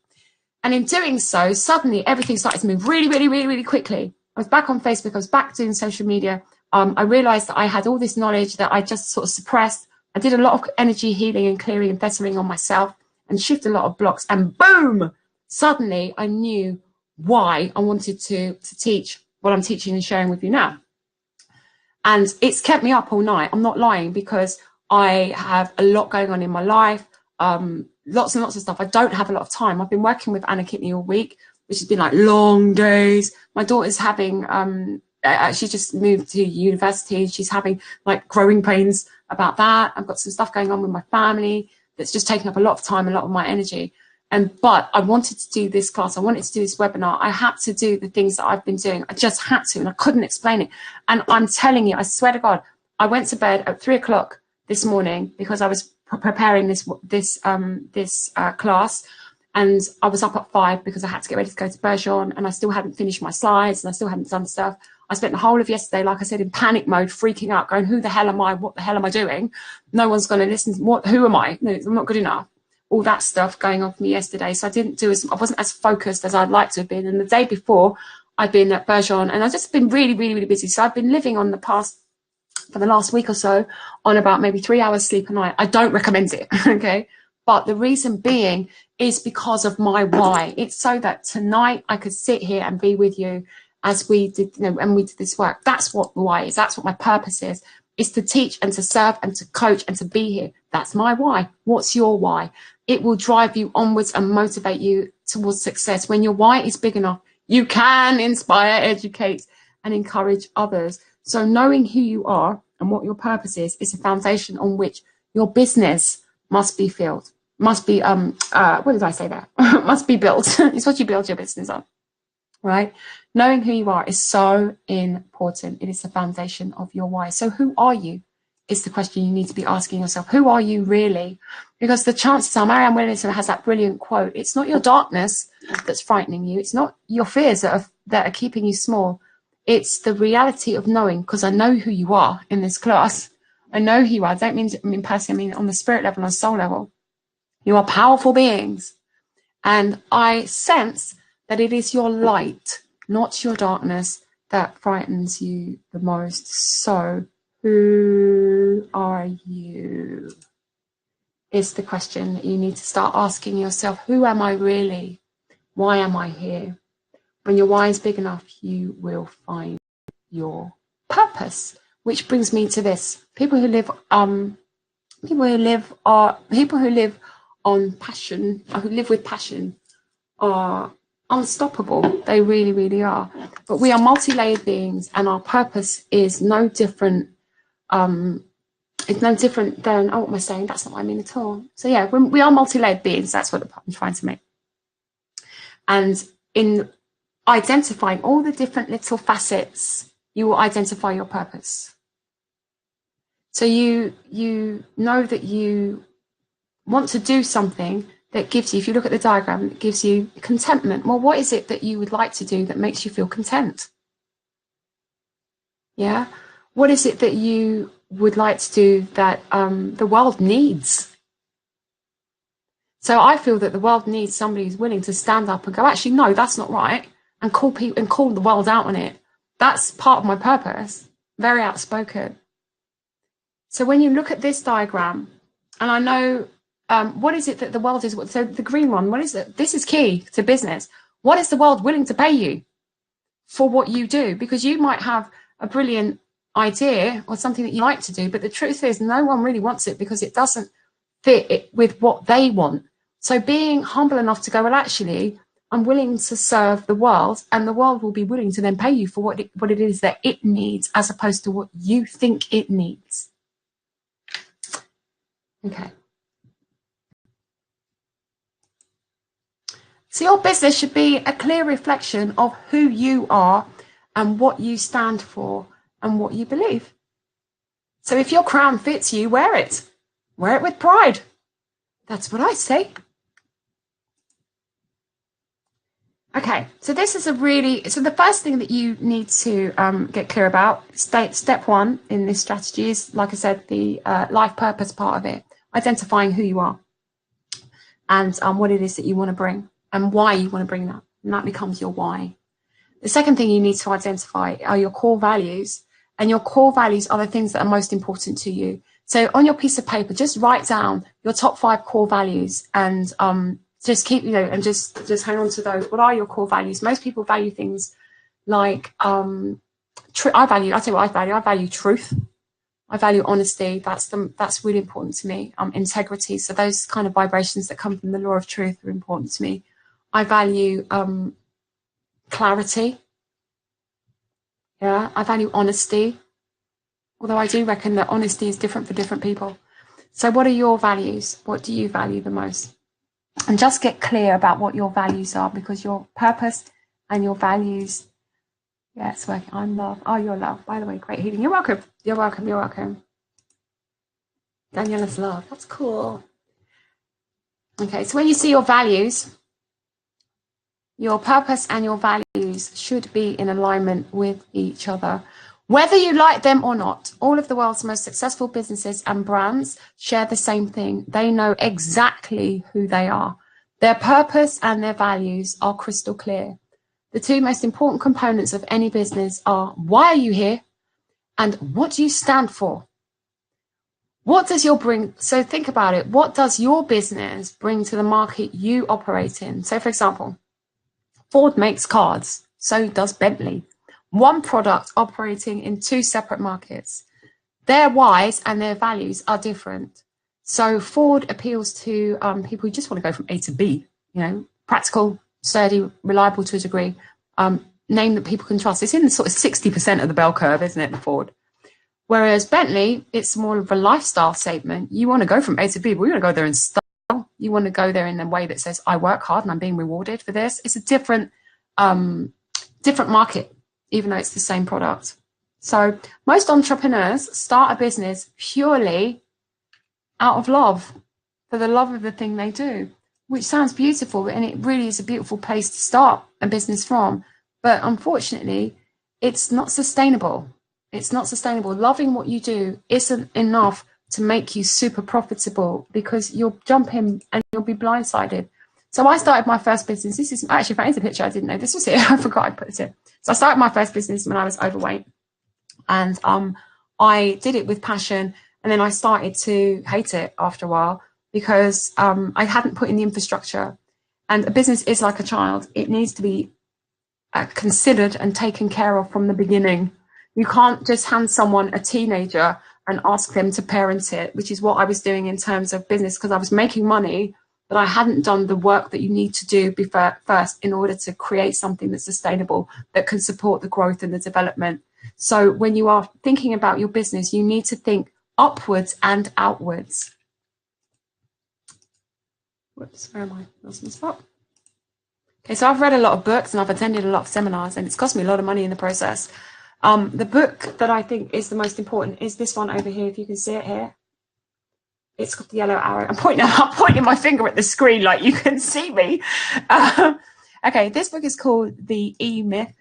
And in doing so, suddenly everything started to move really, really, really, really quickly. I was back on Facebook. I was back doing social media. I realized that I had all this knowledge that I just sort of suppressed. I did a lot of energy healing and clearing and fettering on myself and shifted a lot of blocks. And boom, suddenly I knew why I wanted to teach what I'm teaching and sharing with you now. And it's kept me up all night. I'm not lying, because I have a lot going on in my life. Lots and lots of stuff. I don't have a lot of time. I've been working with Anna Kitney all week, which has been like long days. My daughter's having, she just moved to university. She's having like growing pains about that. I've got some stuff going on with my family that's just taking up a lot of time, a lot of my energy. But I wanted to do this class. I wanted to do this webinar. I had to do the things that I've been doing. I just had to, and I couldn't explain it. And I'm telling you, I swear to God, I went to bed at 3 o'clock this morning because I was preparing this class, and I was up at 5 because I had to get ready to go to Bergeron, and I still hadn't finished my slides and I still hadn't done stuff. I spent the whole of yesterday, like I said, in panic mode, freaking out, going, who the hell am I? What the hell am I doing? No one's going to listen. Who am I? No, I'm not good enough. All that stuff going on for me yesterday. So I wasn't as focused as I'd like to have been. And the day before, I'd been at Bergeron, and I've just been really, really, really busy. So I've been living on for the last week or so on about maybe 3 hours sleep a night. I don't recommend it, okay? But the reason being is because of my why. It's so that tonight I could sit here and be with you as we did, and we did this work. That's what the why is. That's what my purpose is to teach and to serve and to coach and to be here. That's my why. What's your why? It will drive you onwards and motivate you towards success. When your why is big enough, you can inspire, educate, and encourage others. So knowing who you are and what your purpose is a foundation on which your business must be filled. Must be, what did I say there? Must be built. It's what you build your business on, right? Knowing who you are is so important. It is the foundation of your why. So who are you is the question you need to be asking yourself. Who are you really? Because the chances are, Marianne Williamson has that brilliant quote, it's not your darkness that's frightening you. It's not your fears that are keeping you small. It's the reality of knowing, because I know who you are in this class. I know who you are. I don't mean personally, I mean on the spirit level, on soul level. You are powerful beings. And I sense that it is your light, not your darkness, that frightens you the most. So who are you? Is the question that you need to start asking yourself. Who am I really? Why am I here? When your why is big enough, you will find your purpose. Which brings me to this: people who live on passion, or who live with passion, are unstoppable. They really, really are. But we are multi-layered beings, and our purpose is no different it's no different than, oh, what am I saying? That's not what I mean at all. So yeah, we are multi-layered beings. That's what I'm trying to make. And in identifying all the different little facets, you will identify your purpose. So you know that you want to do something that gives you, if you look at the diagram, it gives you contentment. Well, what is it that you would like to do that makes you feel content? Yeah. What is it that you would like to do that the world needs? So I feel that the world needs somebody who's willing to stand up and go, actually, no, that's not right, and call people and call the world out on it. That's part of my purpose. Very outspoken. So when you look at this diagram, and I know what is it that the world is, so the green one, what is it? This is key to business. What is the world willing to pay you for what you do? Because you might have a brilliant idea or something that you like to do, but the truth is no one really wants it because it doesn't fit it with what they want. So being humble enough to go, well, actually, I'm willing to serve the world, and the world will be willing to then pay you for what it is that it needs, as opposed to what you think it needs. Okay. So your business should be a clear reflection of who you are and what you stand for and what you believe. So if your crown fits you, wear it. Wear it with pride. That's what I say. Okay, so this is so the first thing that you need to get clear about, step one in this strategy is, like I said, the life purpose part of it, identifying who you are and what it is that you want to bring and why you want to bring that. And that becomes your why. The second thing you need to identify are your core values, and your core values are the things that are most important to you. So on your piece of paper, just write down your top 5 core values and just keep, and just hang on to those. What are your core values? Most people value things like, I value truth. I value honesty. That's really important to me. Integrity. So those kind of vibrations that come from the law of truth are important to me. I value clarity. Yeah, I value honesty. Although I do reckon that honesty is different for different people. So what are your values? What do you value the most? And just get clear about what your values are, because your purpose and your values, yeah, it's working. I'm love. Oh, you're love. By the way, great healing. You're welcome. You're welcome. You're welcome. Daniela's love. That's cool. Okay, so when you see your values, your purpose and your values should be in alignment with each other. Whether you like them or not, all of the world's most successful businesses and brands share the same thing. They know exactly who they are. Their purpose and their values are crystal clear. The two most important components of any business are, why are you here? And what do you stand for? What does so think about it. What does your business bring to the market you operate in? So for example, Ford makes cars, so does Bentley. One product operating in 2 separate markets. Their whys and their values are different. So Ford appeals to people who just want to go from A to B, practical, sturdy, reliable to a degree, name that people can trust. It's in the sort of 60% of the bell curve, isn't it, the Ford? Whereas Bentley, it's more of a lifestyle statement. You want to go from A to B, but you want to go there in style. You want to go there in a way that says, I work hard and I'm being rewarded for this. It's a different market, even though it's the same product. So most entrepreneurs start a business purely out of love, for the love of the thing they do, which sounds beautiful, and it really is a beautiful place to start a business from. But unfortunately, it's not sustainable. It's not sustainable. Loving what you do isn't enough to make you super profitable, because you'll jump in and you'll be blindsided. So I started my first business. This is actually, if I need a picture, I didn't know this was here. I forgot I put it in. So I started my first business when I was overweight, and I did it with passion. And then I started to hate it after a while, because I hadn't put in the infrastructure. And a business is like a child. It needs to be considered and taken care of from the beginning. You can't just hand someone a teenager and ask them to parent it, which is what I was doing in terms of business, because I was making money, but I hadn't done the work that you need to do first in order to create something that's sustainable, that can support the growth and the development. So when you are thinking about your business, you need to think, upwards and outwards. Whoops, where am I? Lost my spot. Okay, so I've read a lot of books and I've attended a lot of seminars, and it's cost me a lot of money in the process. The book that I think is the most important is this one over here, if you can see it here. It's got the yellow arrow. I'm pointing my finger at the screen like you can see me. Okay, this book is called The E-Myth,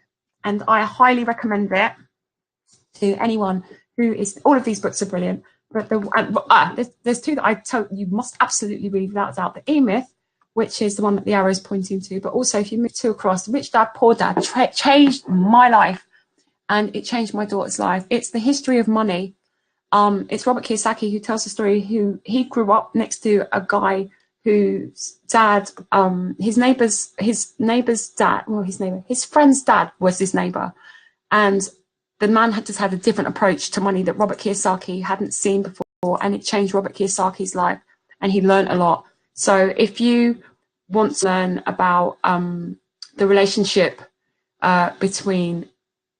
and I highly recommend it to anyone who is, all of these books are brilliant, but there's two that I told you must absolutely read without doubt. The E-Myth, which is the one that the arrow is pointing to, but also if you move two across, Rich Dad, Poor Dad changed my life, and it changed my daughter's life. It's the history of money. It's Robert Kiyosaki who tells the story who he grew up next to a guy whose dad, his friend's dad was his neighbor. And the man had just had a different approach to money that Robert Kiyosaki hadn't seen before. And it changed Robert Kiyosaki's life, and he learned a lot. So if you want to learn about the relationship between,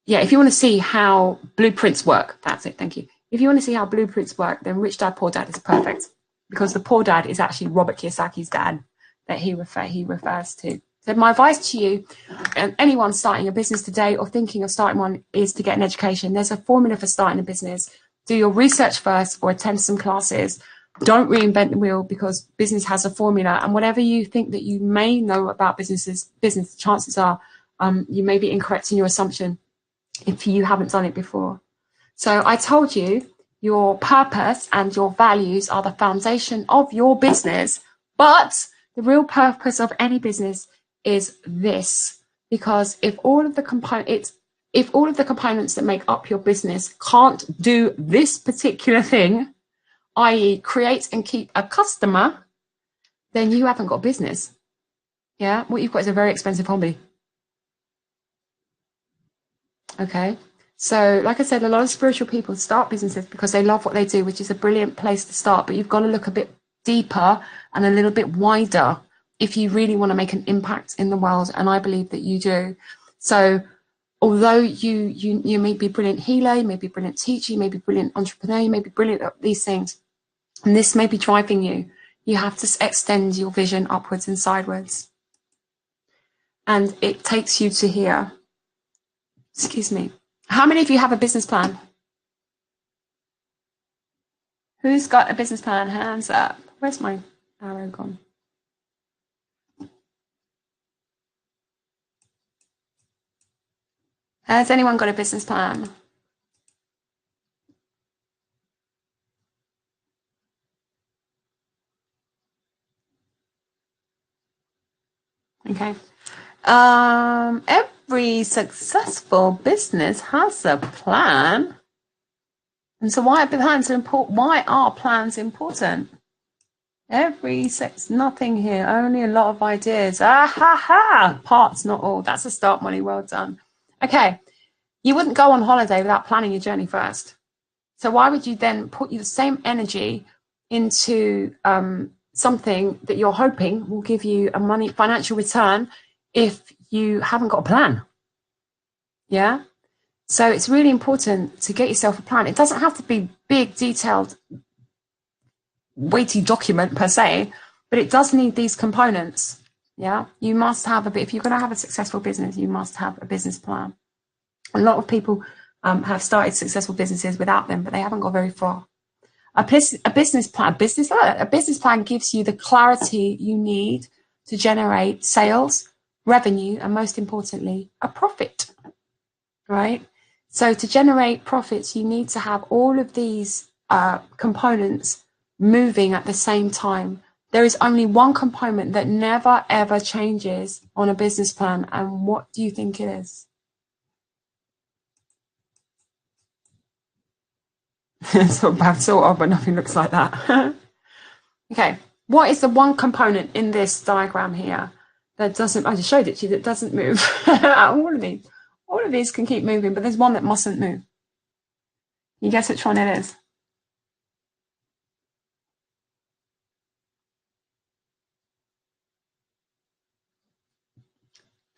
if you want to see how blueprints work, that's it, thank you. If you want to see how blueprints work, then Rich Dad, Poor Dad is perfect, because the poor dad is actually Robert Kiyosaki's dad that he refers to. So my advice to you and anyone starting a business today or thinking of starting one is to get an education. There's a formula for starting a business. Do your research first or attend some classes. Don't reinvent the wheel, because business has a formula, and whatever you think that you may know about business, chances are you may be incorrect in your assumption if you haven't done it before. So I told you your purpose and your values are the foundation of your business, but the real purpose of any business is this, because if all of the components that make up your business can't do this particular thing, i.e. create and keep a customer, then you haven't got business. Yeah, what you've got is a very expensive hobby. Okay. So, like I said, a lot of spiritual people start businesses because they love what they do, which is a brilliant place to start. But you've got to look a bit deeper and a little bit wider if you really want to make an impact in the world. And I believe that you do. So, although you may be a brilliant healer, you may be a brilliant teacher, you may be a brilliant entrepreneur, you may be brilliant at these things, and this may be driving you, you have to extend your vision upwards and sideways. And it takes you to here. Excuse me. How many of you have a business plan? Who's got a business plan? Hands up. Where's my arrow gone? Has anyone got a business plan? Okay. Every successful business has a plan. And so why are plans important? Why are plans important? Nothing here, only a lot of ideas. Ah ha ha! Parts, not all. That's a start, Molly. Well done. Okay. You wouldn't go on holiday without planning your journey first. So why would you then put the same energy into something that you're hoping will give you a financial return if you haven't got a plan? Yeah. So it's really important to get yourself a plan. It doesn't have to be big, detailed, weighty document per se, but it does need these components. Yeah. You must have if you're going to have a successful business, you must have a business plan. A lot of people have started successful businesses without them, but they haven't got very far. A business plan gives you the clarity you need to generate sales, revenue, and most importantly, a profit, right? So to generate profits, you need to have all of these components moving at the same time. There is only one component that never, ever changes on a business plan. And what do you think it is? sort of, but nothing looks like that. Okay, what is the one component in this diagram here that doesn't, I just showed it to you, that doesn't move? All of these can keep moving, but there's one that mustn't move. You guess which one it is?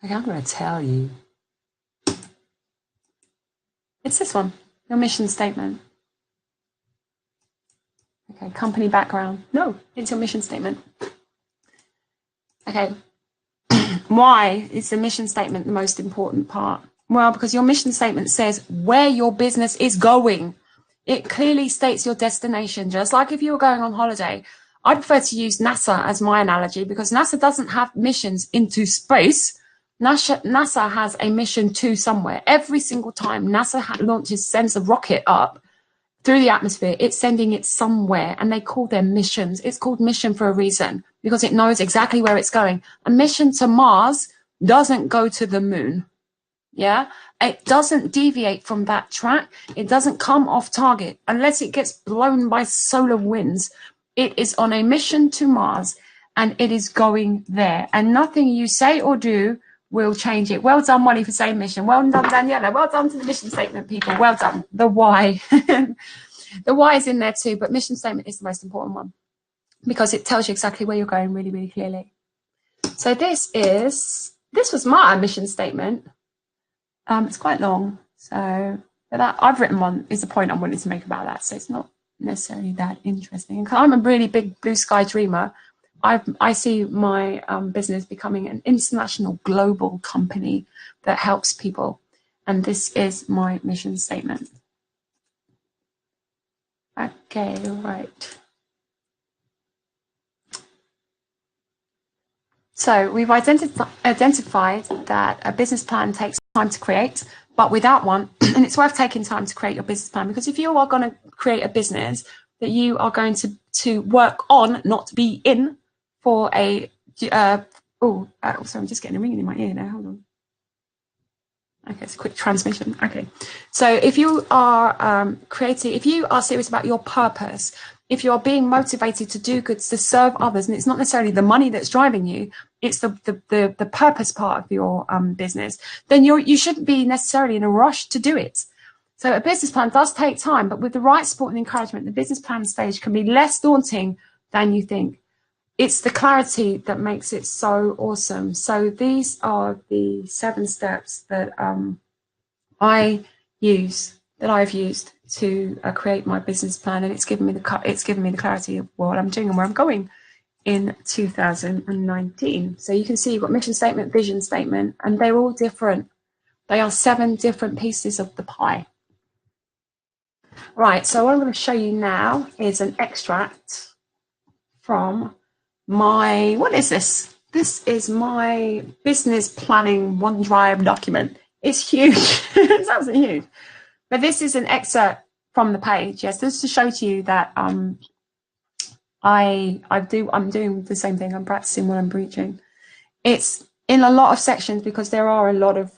Okay, I'm going to tell you. It's this one, your mission statement. Okay, company background. No, it's your mission statement. Okay. Why is the mission statement the most important part? Well, because your mission statement says where your business is going. It clearly states your destination, just like if you were going on holiday. I prefer to use NASA as my analogy because NASA doesn't have missions into space. NASA has a mission to somewhere. Every single time NASA sends a rocket up through the atmosphere, it's sending it somewhere, and they call them missions. It's called mission for a reason because it knows exactly where it's going. A mission to Mars doesn't go to the moon. Yeah, it doesn't deviate from that track. It doesn't come off target unless it gets blown by solar winds. It is on a mission to Mars and it is going there, and nothing you say or do will change it. Well done, Molly, for saying mission. Well done, Daniela. Well done to the mission statement, people. Well done. The why. The why is in there too, but mission statement is the most important one because it tells you exactly where you're going really, really clearly. So this was my mission statement. It's quite long, so that I've written one is the point I wanted to make about that. So it's not necessarily that interesting. And I'm a really big blue sky dreamer. I see my business becoming an international global company that helps people. And this is my mission statement. Okay, right. So we've identified that a business plan takes time to create, but without one, and it's worth taking time to create your business plan, because if you are going to create a business that you are going to work on, not be in, for a sorry, I'm just getting a ringing in my ear now. Hold on. Okay, it's a quick transmission. Okay, so if you are creating, if you are serious about your purpose, if you're being motivated to do good, to serve others, and it's not necessarily the money that's driving you, it's the purpose part of your business, then you shouldn't be necessarily in a rush to do it. So a business plan does take time, but with the right support and encouragement, the business plan stage can be less daunting than you think. It's the clarity that makes it so awesome. So these are the 7 steps that I've used to create my business plan, and it's given me the clarity of what I'm doing and where I'm going in 2019. So you can see you've got mission statement, vision statement, and they're all different. They are 7 different pieces of the pie. Right, so what I'm going to show you now is an extract from my, what is this? This is my business planning OneDrive document. It's huge. It's absolutely huge. But this is an excerpt from the page. Yes, this is to show to you that I'm doing the same thing. I'm practicing what I'm preaching. It's in a lot of sections because there are a lot of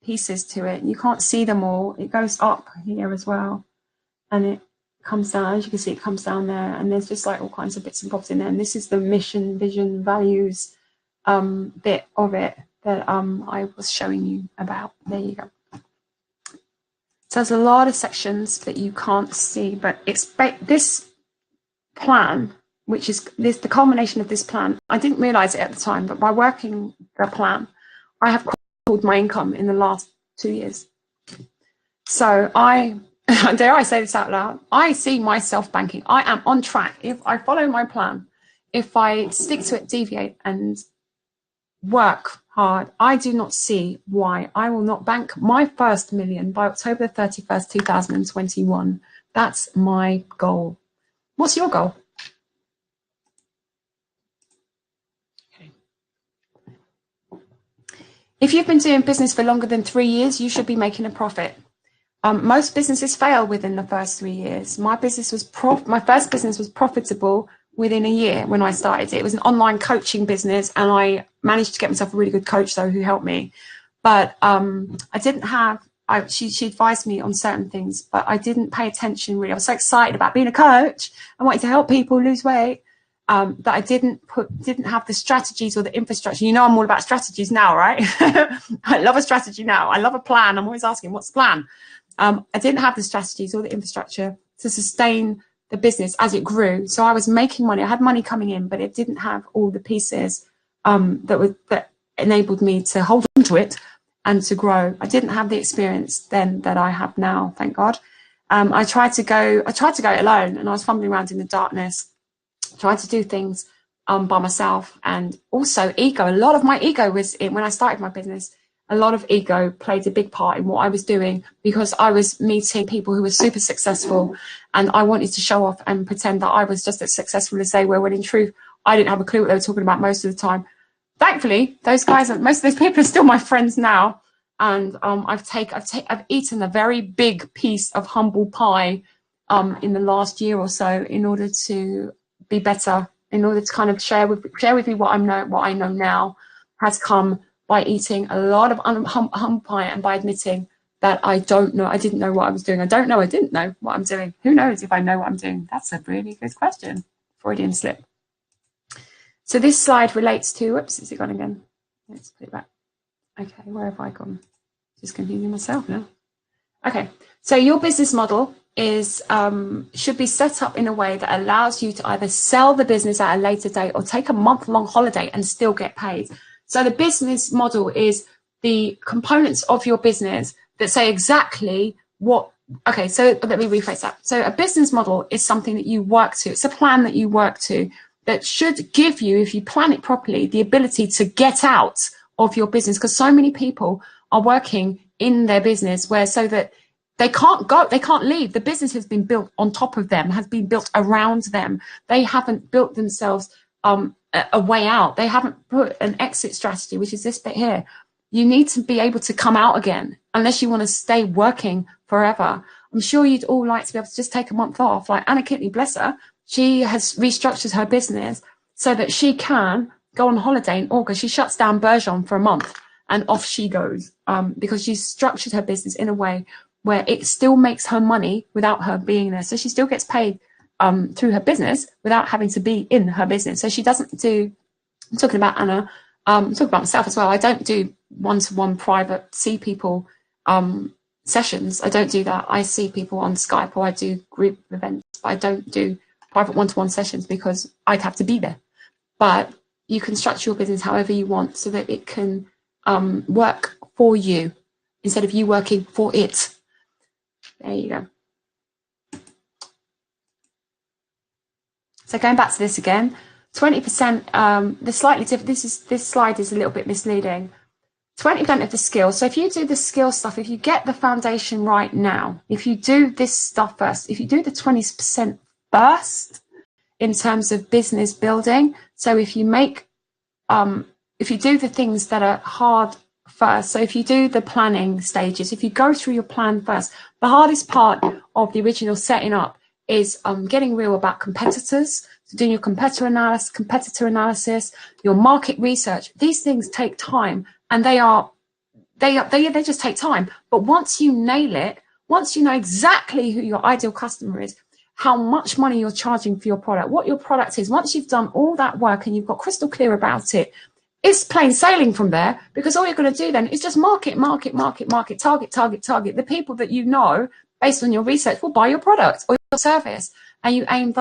pieces to it. You can't see them all. It goes up here as well, and it comes down. As you can see, it comes down there, and there's just like all kinds of bits and bobs in there. And this is the mission, vision, values bit of it that I was showing you about. There you go. So there's a lot of sections that you can't see, but it's this plan, which is the culmination of this plan. I didn't realize it at the time, but by working the plan, I have quadrupled my income in the last 2 years. So dare I say this out loud, I see myself banking. I am on track. If I follow my plan, if I stick to it, deviate, and work hard, I do not see why I will not bank my first million by October 31st, 2021. That's my goal. What's your goal? Okay. If you've been doing business for longer than 3 years, you should be making a profit. Most businesses fail within the first 3 years. My first business was profitable within a year when I started. It was an online coaching business, and I managed to get myself a really good coach though who helped me. But she advised me on certain things, but I didn't pay attention really. I was so excited about being a coach and wanting to help people lose weight that I didn't have the strategies or the infrastructure. You know, I'm all about strategies now, right? I love a strategy now. I love a plan. I'm always asking, what's the plan? I didn't have the strategies or the infrastructure to sustain the business as it grew. So I was making money. I had money coming in, but it didn't have all the pieces that enabled me to hold on to it and to grow. I didn't have the experience then that I have now, thank God. I tried to go it alone, and I was fumbling around in the darkness, trying to do things by myself. And also ego. A lot of my ego was in when I started my business. A lot of ego played a big part in what I was doing, because I was meeting people who were super successful, and I wanted to show off and pretend that I was just as successful as they were, when in truth, I didn't have a clue what they were talking about most of the time. Thankfully, those guys, most of those people are still my friends now. And I've eaten a very big piece of humble pie in the last year or so, in order to be better, in order to kind of share with you what I know now has come by eating a lot of humble pie, and by admitting that I didn't know what I was doing. I didn't know what I'm doing. Who knows if I know what I'm doing? That's a really good question. Freudian slip. So this slide relates to, whoops, is it gone again? Let's put it back. Okay, where have I gone? Just confusing myself now. Okay, so your business model is should be set up in a way that allows you to either sell the business at a later date, or take a month-long holiday and still get paid. So the business model is the components of your business that say exactly what. Okay, so let me rephrase that. So a business model is something that you work to. It's a plan that you work to, that should give you, if you plan it properly, the ability to get out of your business. Because so many people are working in their business so that they can't go, they can't leave. The business has been built on top of them, has been built around them. They haven't built themselves a way out. They haven't put an exit strategy, which is this bit here. You need to be able to come out again, unless you want to stay working forever. I'm sure you'd all like to be able to just take a month off. Like Anna Kitney, bless her, she has restructured her business so that she can go on holiday in August. She shuts down Bergeron for a month, and off she goes, because she's structured her business in a way where it still makes her money without her being there. So she still gets paid through her business without having to be in her business. So she doesn't do, I'm talking about Anna, I'm talking about myself as well. I don't do one-to-one private see people sessions. I don't do that. I see people on Skype, or I do group events, but I don't do private one-to-one sessions because I'd have to be there. But you can structure your business however you want, so that it can work for you instead of you working for it. There you go. So going back to this again, 20%, the slightly different, this slide is a little bit misleading. 20% of the skill. So if you do the skill stuff, if you get the foundation right now, if you do this stuff first, if you do the 20% first in terms of business building, so if you make, if you do the things that are hard first, so if you do the planning stages, if you go through your plan first, the hardest part of the original setting up is getting real about competitors, so doing your competitor analysis, your market research. These things take time, and they just take time. But once you nail it, once you know exactly who your ideal customer is, how much money you're charging for your product, what your product is, once you've done all that work and you've got crystal clear about it, it's plain sailing from there, because all you're going to do then is just market, target. The people that you know, based on your research, will buy your product or your service, and you aim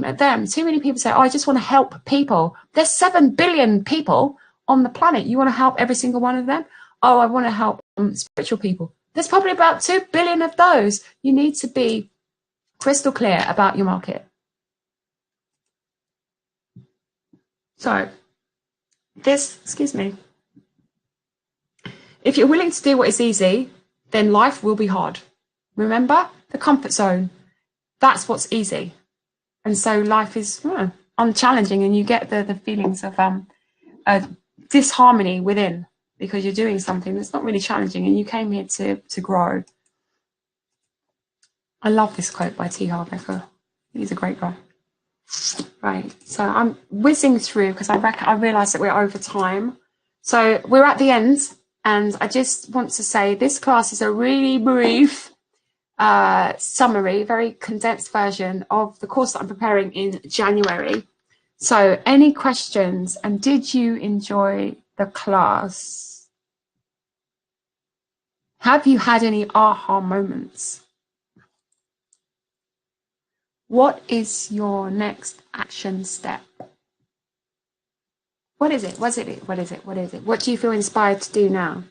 at them. Too many people say, oh, I just want to help people. There's 7 billion people on the planet. You want to help every single one of them? Oh, I want to help spiritual people. There's probably about 2 billion of those. You need to be crystal clear about your market. So excuse me. If you're willing to do what is easy, then life will be hard. Remember, the comfort zone, that's what's easy. And so life is unchallenging, and you get the feelings of disharmony within, because you're doing something that's not really challenging, and you came here to grow. I love this quote by T. Harv Eker. He's a great guy. Right, so I'm whizzing through because I realise that we're over time. So we're at the end, and I just want to say this class is a really brief summary, very condensed version of the course that I'm preparing in January. So any questions, and did you enjoy the class? Have you had any aha moments? What is your next action step? What is it? What is it? What do you feel inspired to do now?